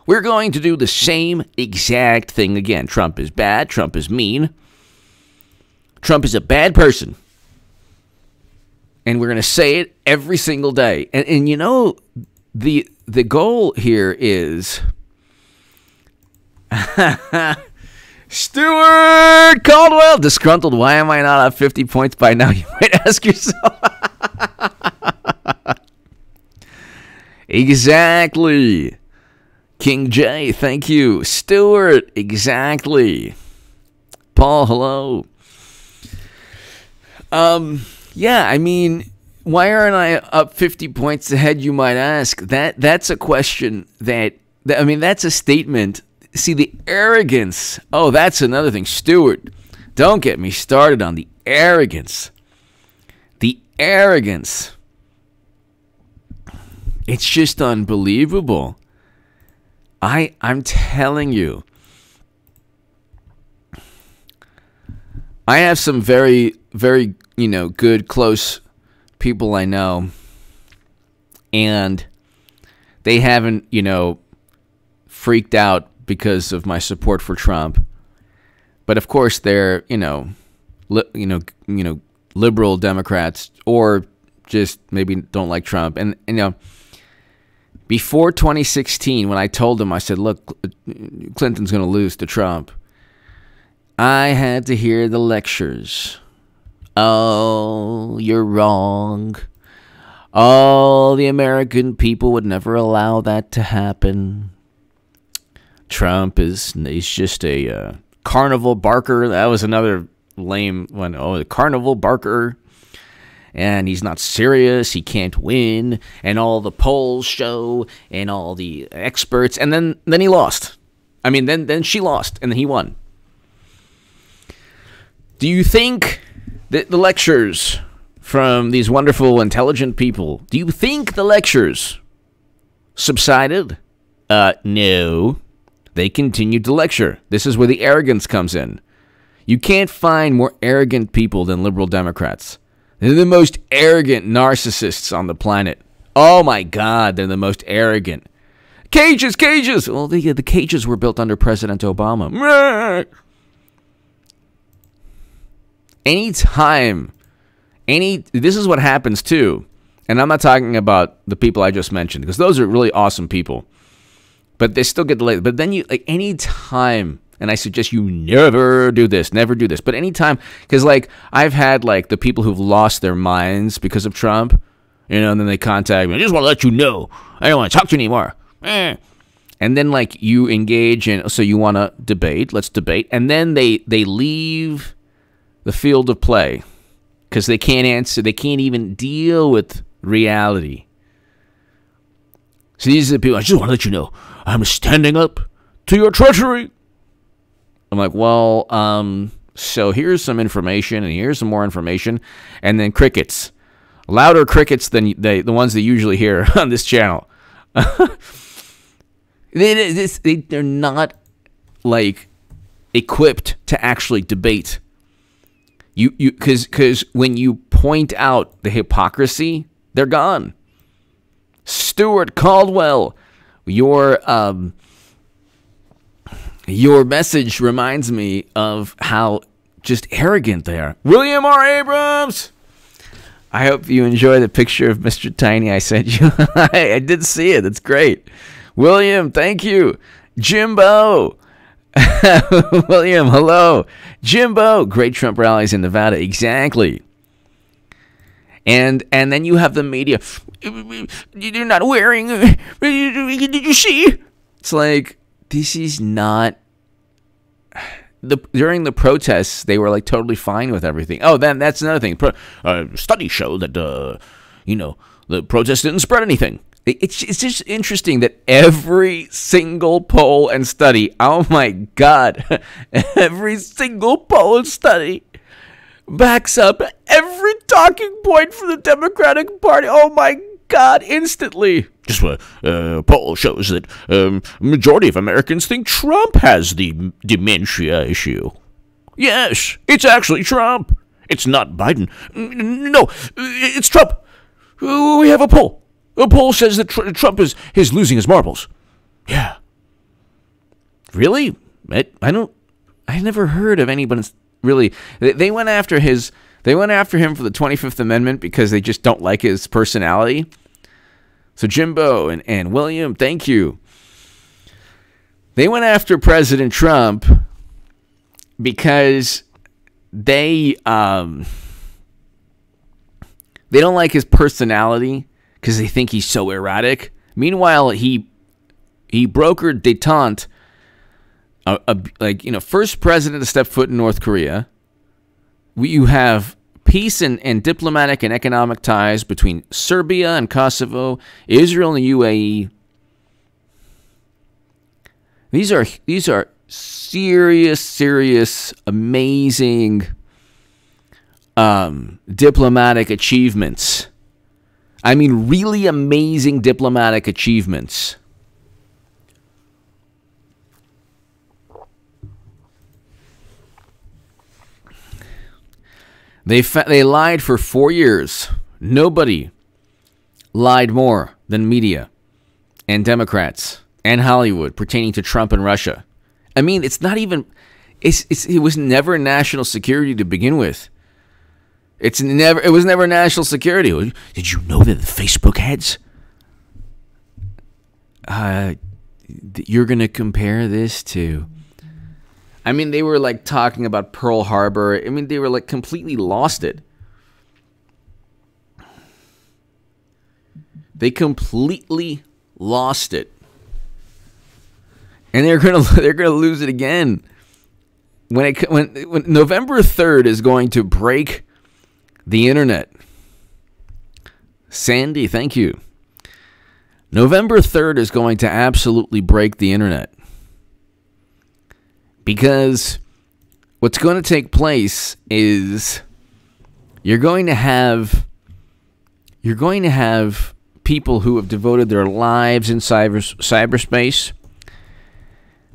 We're going to do the same exact thing again. Trump is bad. Trump is mean. Trump is a bad person. And we're going to say it every single day. And the goal here is Stuart Caldwell, disgruntled. Why am I not up 50 points by now? You might ask yourself. Exactly. King J, thank you. Stuart, exactly. Paul, hello. Yeah, I mean, why aren't I up 50 points ahead, you might ask? That's a question that's a statement. See, the arrogance. Oh, that's another thing. Stuart, don't get me started on the arrogance. The arrogance. It's just unbelievable. I'm telling you. I have some very, very, good, close people I know, and they haven't, freaked out because of my support for Trump. But of course, they're, liberal Democrats, or just maybe don't like Trump. And before 2016, when I told them, I said, look, Clinton's going to lose to Trump, I had to hear the lectures. Oh, you're wrong. Oh, the American people would never allow that to happen. Trump he's just a carnival barker. That was another lame one. Oh, the carnival barker. And he's not serious. He can't win. And all the polls show, and all the experts. And then he lost. I mean, then she lost, and then he won. Do you think that the lectures from these wonderful, intelligent people, do you think the lectures subsided? No. They continued to lecture. This is where the arrogance comes in. You can't find more arrogant people than liberal Democrats. They're the most arrogant narcissists on the planet. Oh my God, they're the most arrogant. Cages, cages! Well, the cages were built under President Obama. This is what happens too, and I'm not talking about the people I just mentioned, because those are really awesome people, but they still get delayed. But then any time, and I suggest you never do this, but anytime, because I've had the people who've lost their minds because of Trump, and then they contact me, I just want to let you know, I don't want to talk to you anymore. And then you engage in, so you want to debate, let's debate, and then they leave the field of play because they can't answer, they can't even deal with reality. So these are the people, I just want to let you know, I'm standing up to your treachery. I'm like, well, so here's some information, and here's some more information, and then crickets. Louder crickets than the ones they usually hear on this channel. They're not, equipped to actually debate. Because when you point out the hypocrisy, they're gone. Stuart Caldwell, your message reminds me of how just arrogant they are. William R. Abrams, I hope you enjoy the picture of Mr. Tiny I sent you. I did see it. It's great. William, thank you. Jimbo. William, hello. Jimbo, great Trump rallies in Nevada. Exactly. And then you have the media. You're not wearing. Did you see? It's this is not. During the protests, they were totally fine with everything. Oh, then that's another thing. Studies show that the protests didn't spread anything. It's just interesting that every single poll and study, oh my God, every single poll and study backs up every talking point for the Democratic Party. Oh my God, instantly. Just a poll shows that majority of Americans think Trump has the dementia issue. Yes, it's actually Trump. It's not Biden. No, it's Trump. We have a poll. A poll says that Trump is losing his marbles. Yeah. Really? I never heard of anyone really. They went after him for the 25th Amendment because they just don't like his personality. So Jimbo and William, thank you. They went after President Trump because they don't like his personality, because they think he's so erratic. Meanwhile, he brokered détente, first president to step foot in North Korea. You have peace and diplomatic and economic ties between Serbia and Kosovo, Israel and the UAE. These are serious, amazing diplomatic achievements. I mean, really amazing diplomatic achievements. They lied for 4 years. Nobody lied more than media and Democrats and Hollywood pertaining to Trump and Russia. I mean, it's not even, it was never national security to begin with. It was never national security. Did you know that the Facebook heads? You're going to compare this to, I mean, they were like talking about Pearl Harbor. I mean, they were like completely lost it. They completely lost it. And they're gonna lose it again. When November 3rd is going to break the internet. Sandy, thank you. November 3rd is going to absolutely break the internet. Because what's going to take place is you're going to have people who have devoted their lives in cyberspace.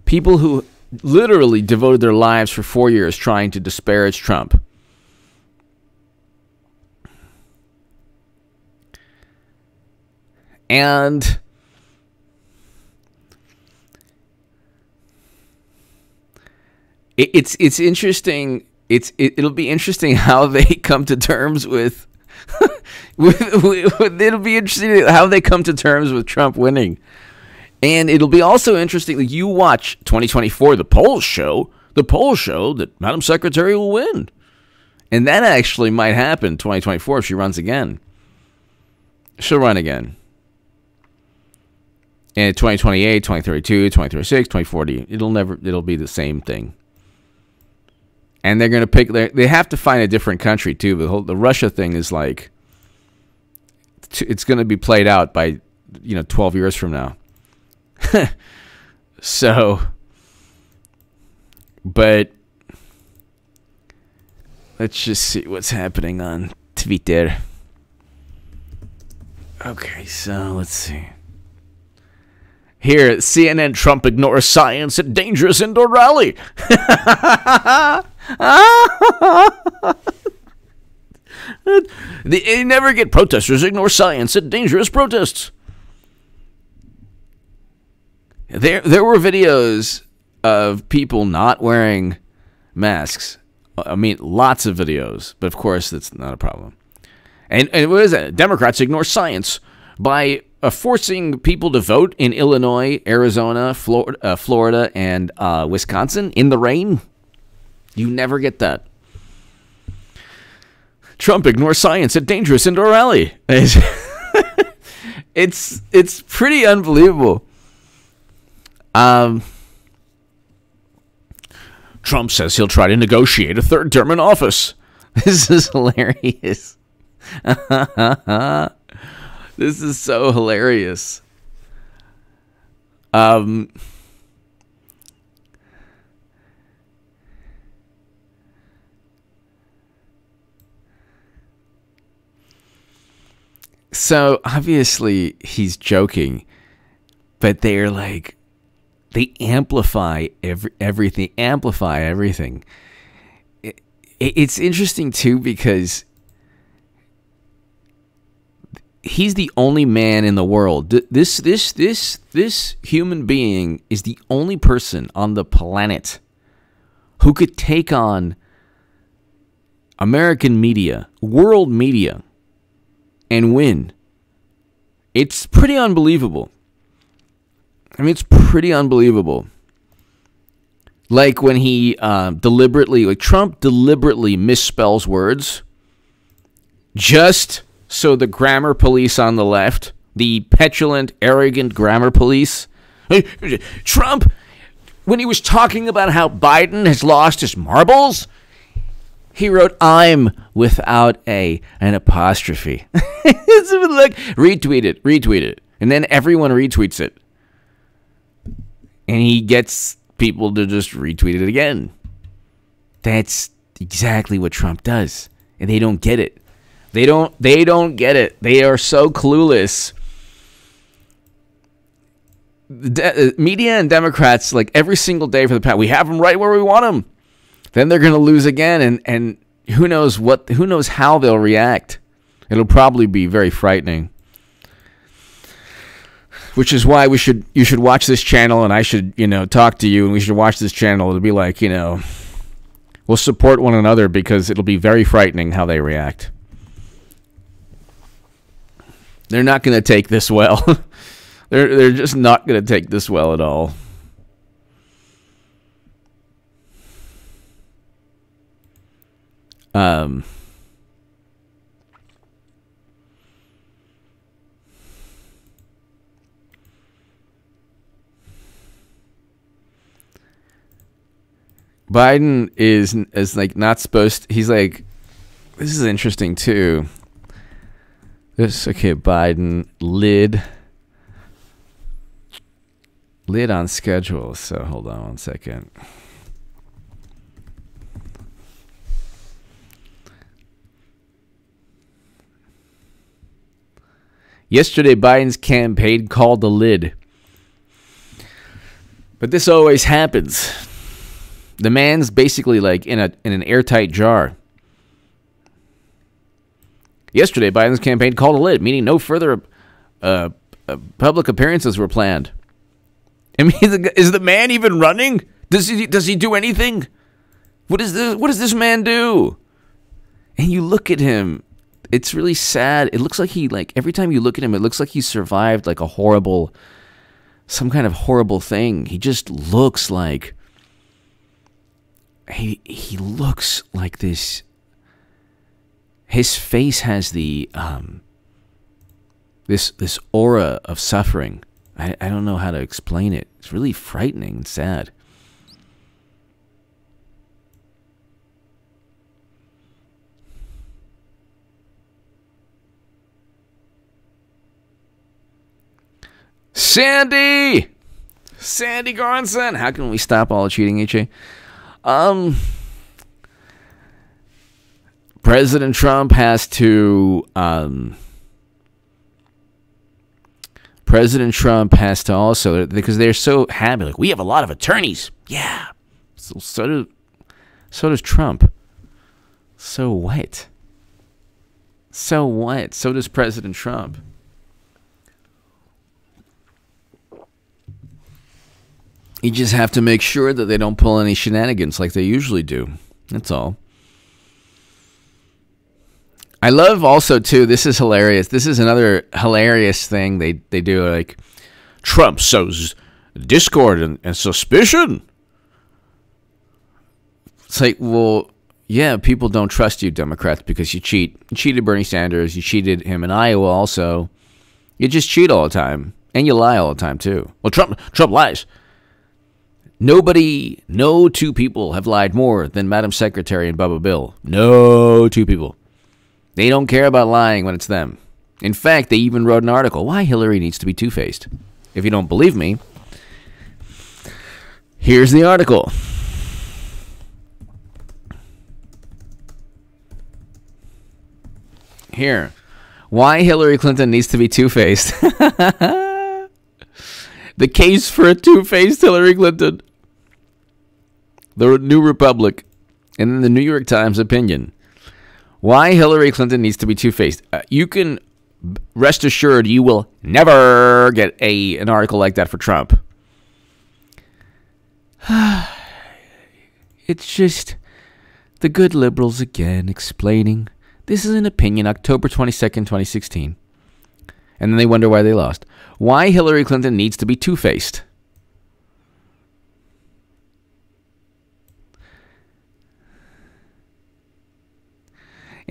People who literally devoted their lives for 4 years trying to disparage Trump. And it's interesting. It'll be interesting how they come to terms with. It'll be interesting how they come to terms with Trump winning. And it'll be also interesting that you watch 2024, the polls show that Madam Secretary will win. And that actually might happen 2024 if she runs again. She'll run again. And 2028, 2032, 2036, 2040, it'll be the same thing. And they're going to they have to find a different country too. The Russia thing is like, it's going to be played out by, 12 years from now. So, but let's just see what's happening on Twitter. Okay, so let's see. Here, CNN, Trump ignores science at dangerous indoor rally. They never get protesters ignore science at dangerous protests. There were videos of people not wearing masks. I mean, lots of videos, but of course that's not a problem. And what is that? Democrats ignore science by forcing people to vote in Illinois, Arizona, Florida, and Wisconsin in the rain. You never get that. Trump ignores science at dangerous indoor rally. It's pretty unbelievable. Trump says he'll try to negotiate a third term in office. This is hilarious. This is so hilarious. So obviously he's joking, but they're like, they amplify everything. It's interesting too because he's the only man in the world. This human being is the only person on the planet who could take on American media, world media, and win. It's pretty unbelievable. I mean, it's pretty unbelievable. Like when he Trump deliberately misspells words just so the grammar police on the left, the petulant, arrogant grammar police, Trump, when he was talking about how Biden has lost his marbles, he wrote "I'm" without an apostrophe. Look, retweet it, and then everyone retweets it, and he gets people to just retweet it again. That's exactly what Trump does, and they don't get it. They don't get it. They are so clueless. Media and Democrats, like every single day for the past, we have them right where we want them. Then they're going to lose again, and who knows how they'll react. It'll probably be very frightening. Which is why you should watch this channel, and I should, talk to you, and we should watch this channel. It'll be like, we'll support one another, because it'll be very frightening how they react. They're not going to take this well. They're just not going to take this well at all. Biden is like not supposed to, he's like, this is interesting too. Biden lid on schedule. So hold on one second. Yesterday, Biden's campaign called the lid. But this always happens. The man's basically like in an airtight jar. Yesterday, Biden's campaign called a lid, meaning no further public appearances were planned. I mean, is the man even running? Does he do anything? What does this man do? And you look at him, it's really sad. It looks like every time you look at him, it looks like he survived like some kind of horrible thing. He just looks like he looks like this. His face has the this aura of suffering. I don't know how to explain it. It's really frightening and sad. Sandy Garnson. How can we stop all the cheating, HA? President Trump has to also, because they're so happy, like, we have a lot of attorneys. Yeah. So does Trump. So what? So does President Trump. You just have to make sure that they don't pull any shenanigans like they usually do. That's all. I love also, too, this is hilarious. This is another hilarious thing they do. Like, Trump sows discord and suspicion. It's like, well, yeah, people don't trust you, Democrats, because you cheat. You cheated Bernie Sanders. You cheated him in Iowa also. You just cheat all the time. And you lie all the time, too. Well, Trump lies. No two people have lied more than Madam Secretary and Bubba Bill. No two people. They don't care about lying when it's them. In fact, they even wrote an article, Why Hillary Needs to Be Two-Faced. If you don't believe me, here's the article. Here. Why Hillary Clinton Needs to Be Two-Faced. The case for a two-faced Hillary Clinton. The New Republic. And then the New York Times opinion. Why Hillary Clinton needs to be two-faced. You can rest assured you will never get an article like that for Trump. It's just the good liberals again explaining. This is an opinion, October 22nd, 2016. And then they wonder why they lost. Why Hillary Clinton needs to be two-faced.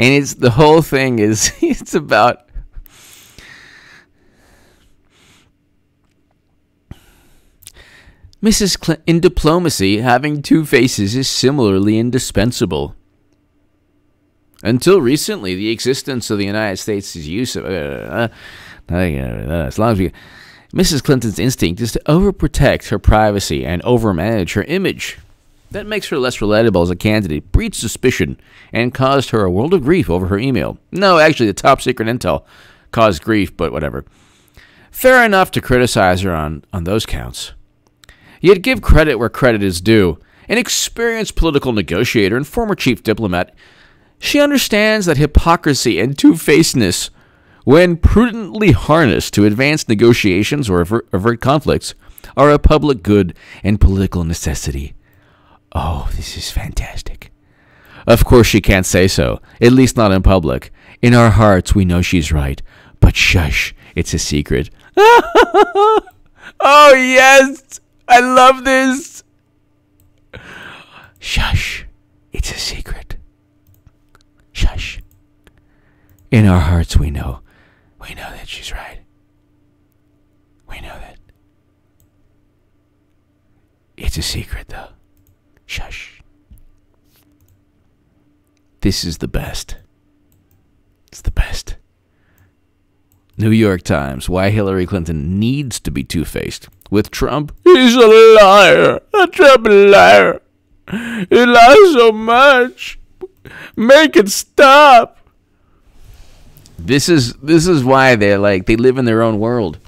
And the whole thing is, it's about Mrs. Clinton. In diplomacy, having two faces is similarly indispensable. Until recently, the existence of the United States' use of as long as Mrs. Clinton's instinct is to overprotect her privacy and overmanage her image. That makes her less relatable as a candidate, breeds suspicion, and caused her a world of grief over her email. No, actually, the top secret intel caused grief, but whatever. Fair enough to criticize her on those counts. Yet give credit where credit is due. An experienced political negotiator and former chief diplomat, She understands that hypocrisy and two-facedness, when prudently harnessed to advance negotiations or avert conflicts, are a public good and political necessity. Oh, this is fantastic. Of course she can't say so, at least not in public. In our hearts, we know she's right. But shush, it's a secret. Oh, yes! I love this! Shush, it's a secret. Shush. In our hearts, we know that she's right. We know that. It's a secret, though. Shush. This is the best. It's the best. New York Times, why Hillary Clinton needs to be two-faced. With Trump, he's a liar. A triple liar. He lies so much. Make it stop. This is why they live in their own world.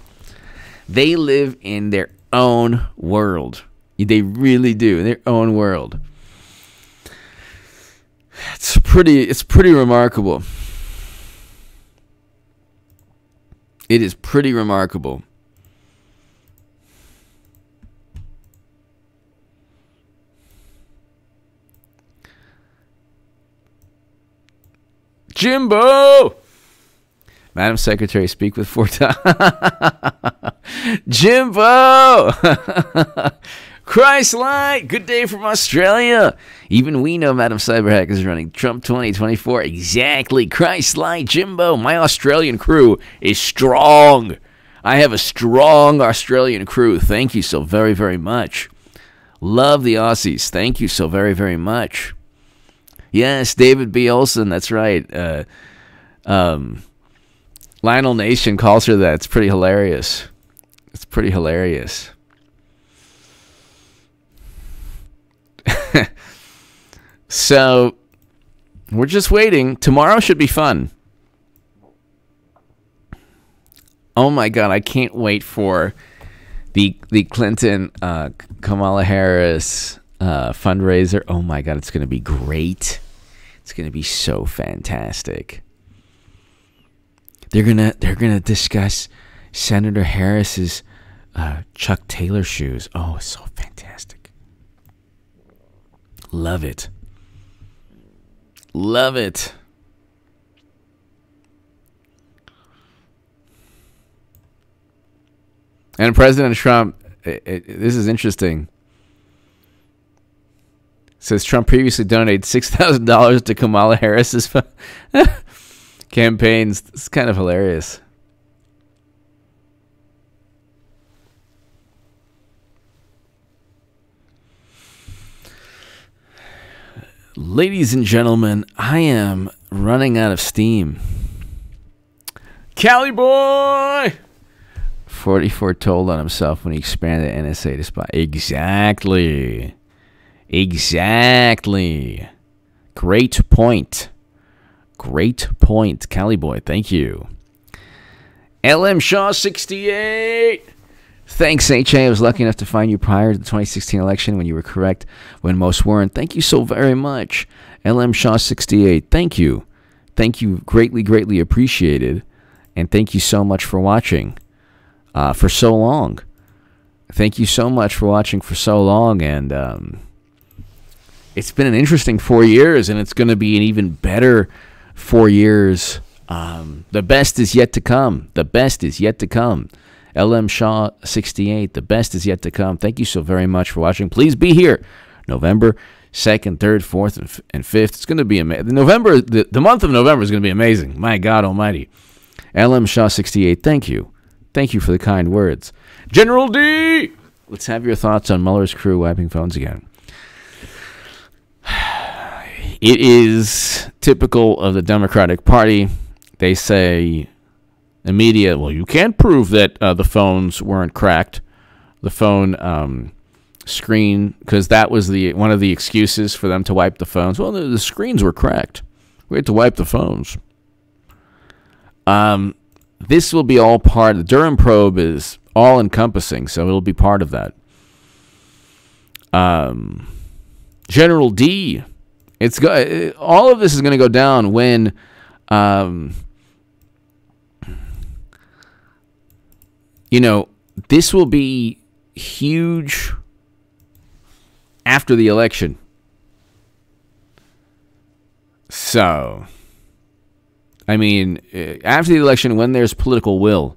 They live in their own world. They really do, in their own world. It's pretty remarkable. It is pretty remarkable. Jimbo! Madam Secretary, speak with 4 times. Jimbo! Christ light! Good day from Australia. Even we know Madam Cyberhack is running Trump 2024. Exactly. Christ light, Jimbo. My Australian crew is strong. I have a strong Australian crew. Thank you so very, very much. Love the Aussies. Thank you so very, very much. Yes, David B. Olson. That's right. Lionel Nation calls her that. It's pretty hilarious. It's pretty hilarious. So, we're just waiting. Tomorrow should be fun. Oh my God, I can't wait for the Clinton Kamala Harris fundraiser. Oh my God, it's going to be great. It's going to be so fantastic. They're gonna discuss Senator Harris's Chuck Taylor shoes. Oh, it's so fantastic. Love it. Love it. And President Trump, this is interesting. Says Trump previously donated $6,000 to Kamala Harris's campaigns. It's kind of hilarious. Ladies and gentlemen, I am running out of steam. Cali boy! 44 told on himself when he expanded NSA to spy. Exactly. Exactly. Great point. Great point, Cali boy. Thank you. LM Shaw 68. Thanks, HA. I was lucky enough to find you prior to the 2016 election when you were correct when most weren't. Thank you so very much. LM Shaw 68. Thank you. Thank you. Greatly, greatly appreciated. And thank you so much for watching for so long. Thank you so much for watching for so long. And it's been an interesting 4 years, and it's going to be an even better 4 years. The best is yet to come. The best is yet to come. LM Shaw 68. The best is yet to come. Thank you so very much for watching. Please be here November 2nd, 3rd, 4th, and 5th. It's going to be amazing. The month of November is going to be amazing. My God almighty. LM Shaw 68. Thank you. Thank you for the kind words. General D! Let's have your thoughts on Mueller's crew wiping phones again. It is typical of the Democratic Party. They say the media, well, you can't prove that the phones weren't cracked. The phone screen, because that was one of the excuses for them to wipe the phones. Well, the screens were cracked. We had to wipe the phones. This will be all part. The Durham probe is all-encompassing, so it'll be part of that. General D All of this is going to go down when this will be huge after the election. So, I mean, after the election, when there's political will,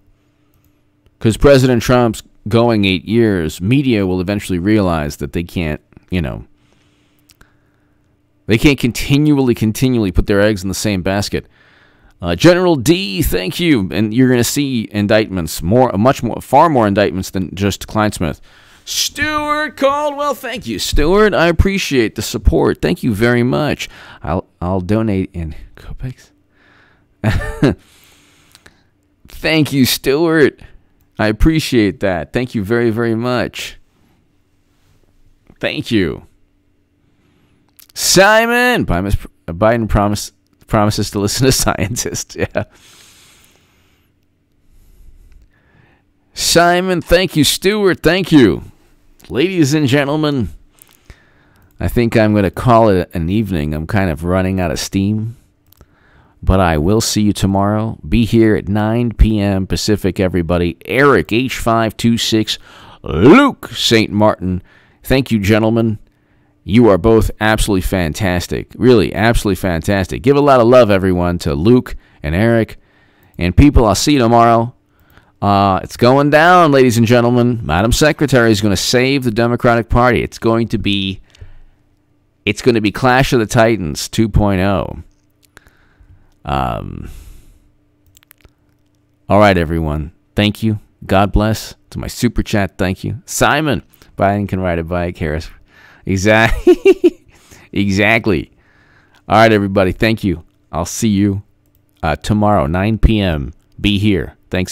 because President Trump's going 8 years, media will eventually realize that they can't, they can't continually put their eggs in the same basket. General D, thank you. And you're going to see indictments, far more indictments than just Kleinsmith. Stuart Caldwell, thank you, Stuart. I appreciate the support. Thank you very much. I'll donate in Copex. Thank you, Stuart. I appreciate that. Thank you very, very much. Thank you. Simon, Biden promises to listen to scientists. Yeah. Simon, thank you. Stuart, thank you. Ladies and gentlemen, I think I'm going to call it an evening. I'm kind of running out of steam. But I will see you tomorrow. Be here at 9 p.m. Pacific, everybody. Eric, H526, Luke, St. Martin. Thank you, gentlemen. You are both absolutely fantastic. Really, absolutely fantastic. Give a lot of love, everyone, to Luke and Eric. And people, I'll see you tomorrow. It's going down, ladies and gentlemen. Madam Secretary is going to save the Democratic Party. It's going to be Clash of the Titans 2.0. All right, everyone. Thank you. God bless. To my super chat, thank you. Simon, Biden can ride a bike. Harris. Exactly. Exactly. All right, everybody. Thank you. I'll see you tomorrow, 9 p.m. Be here. Thanks, everyone.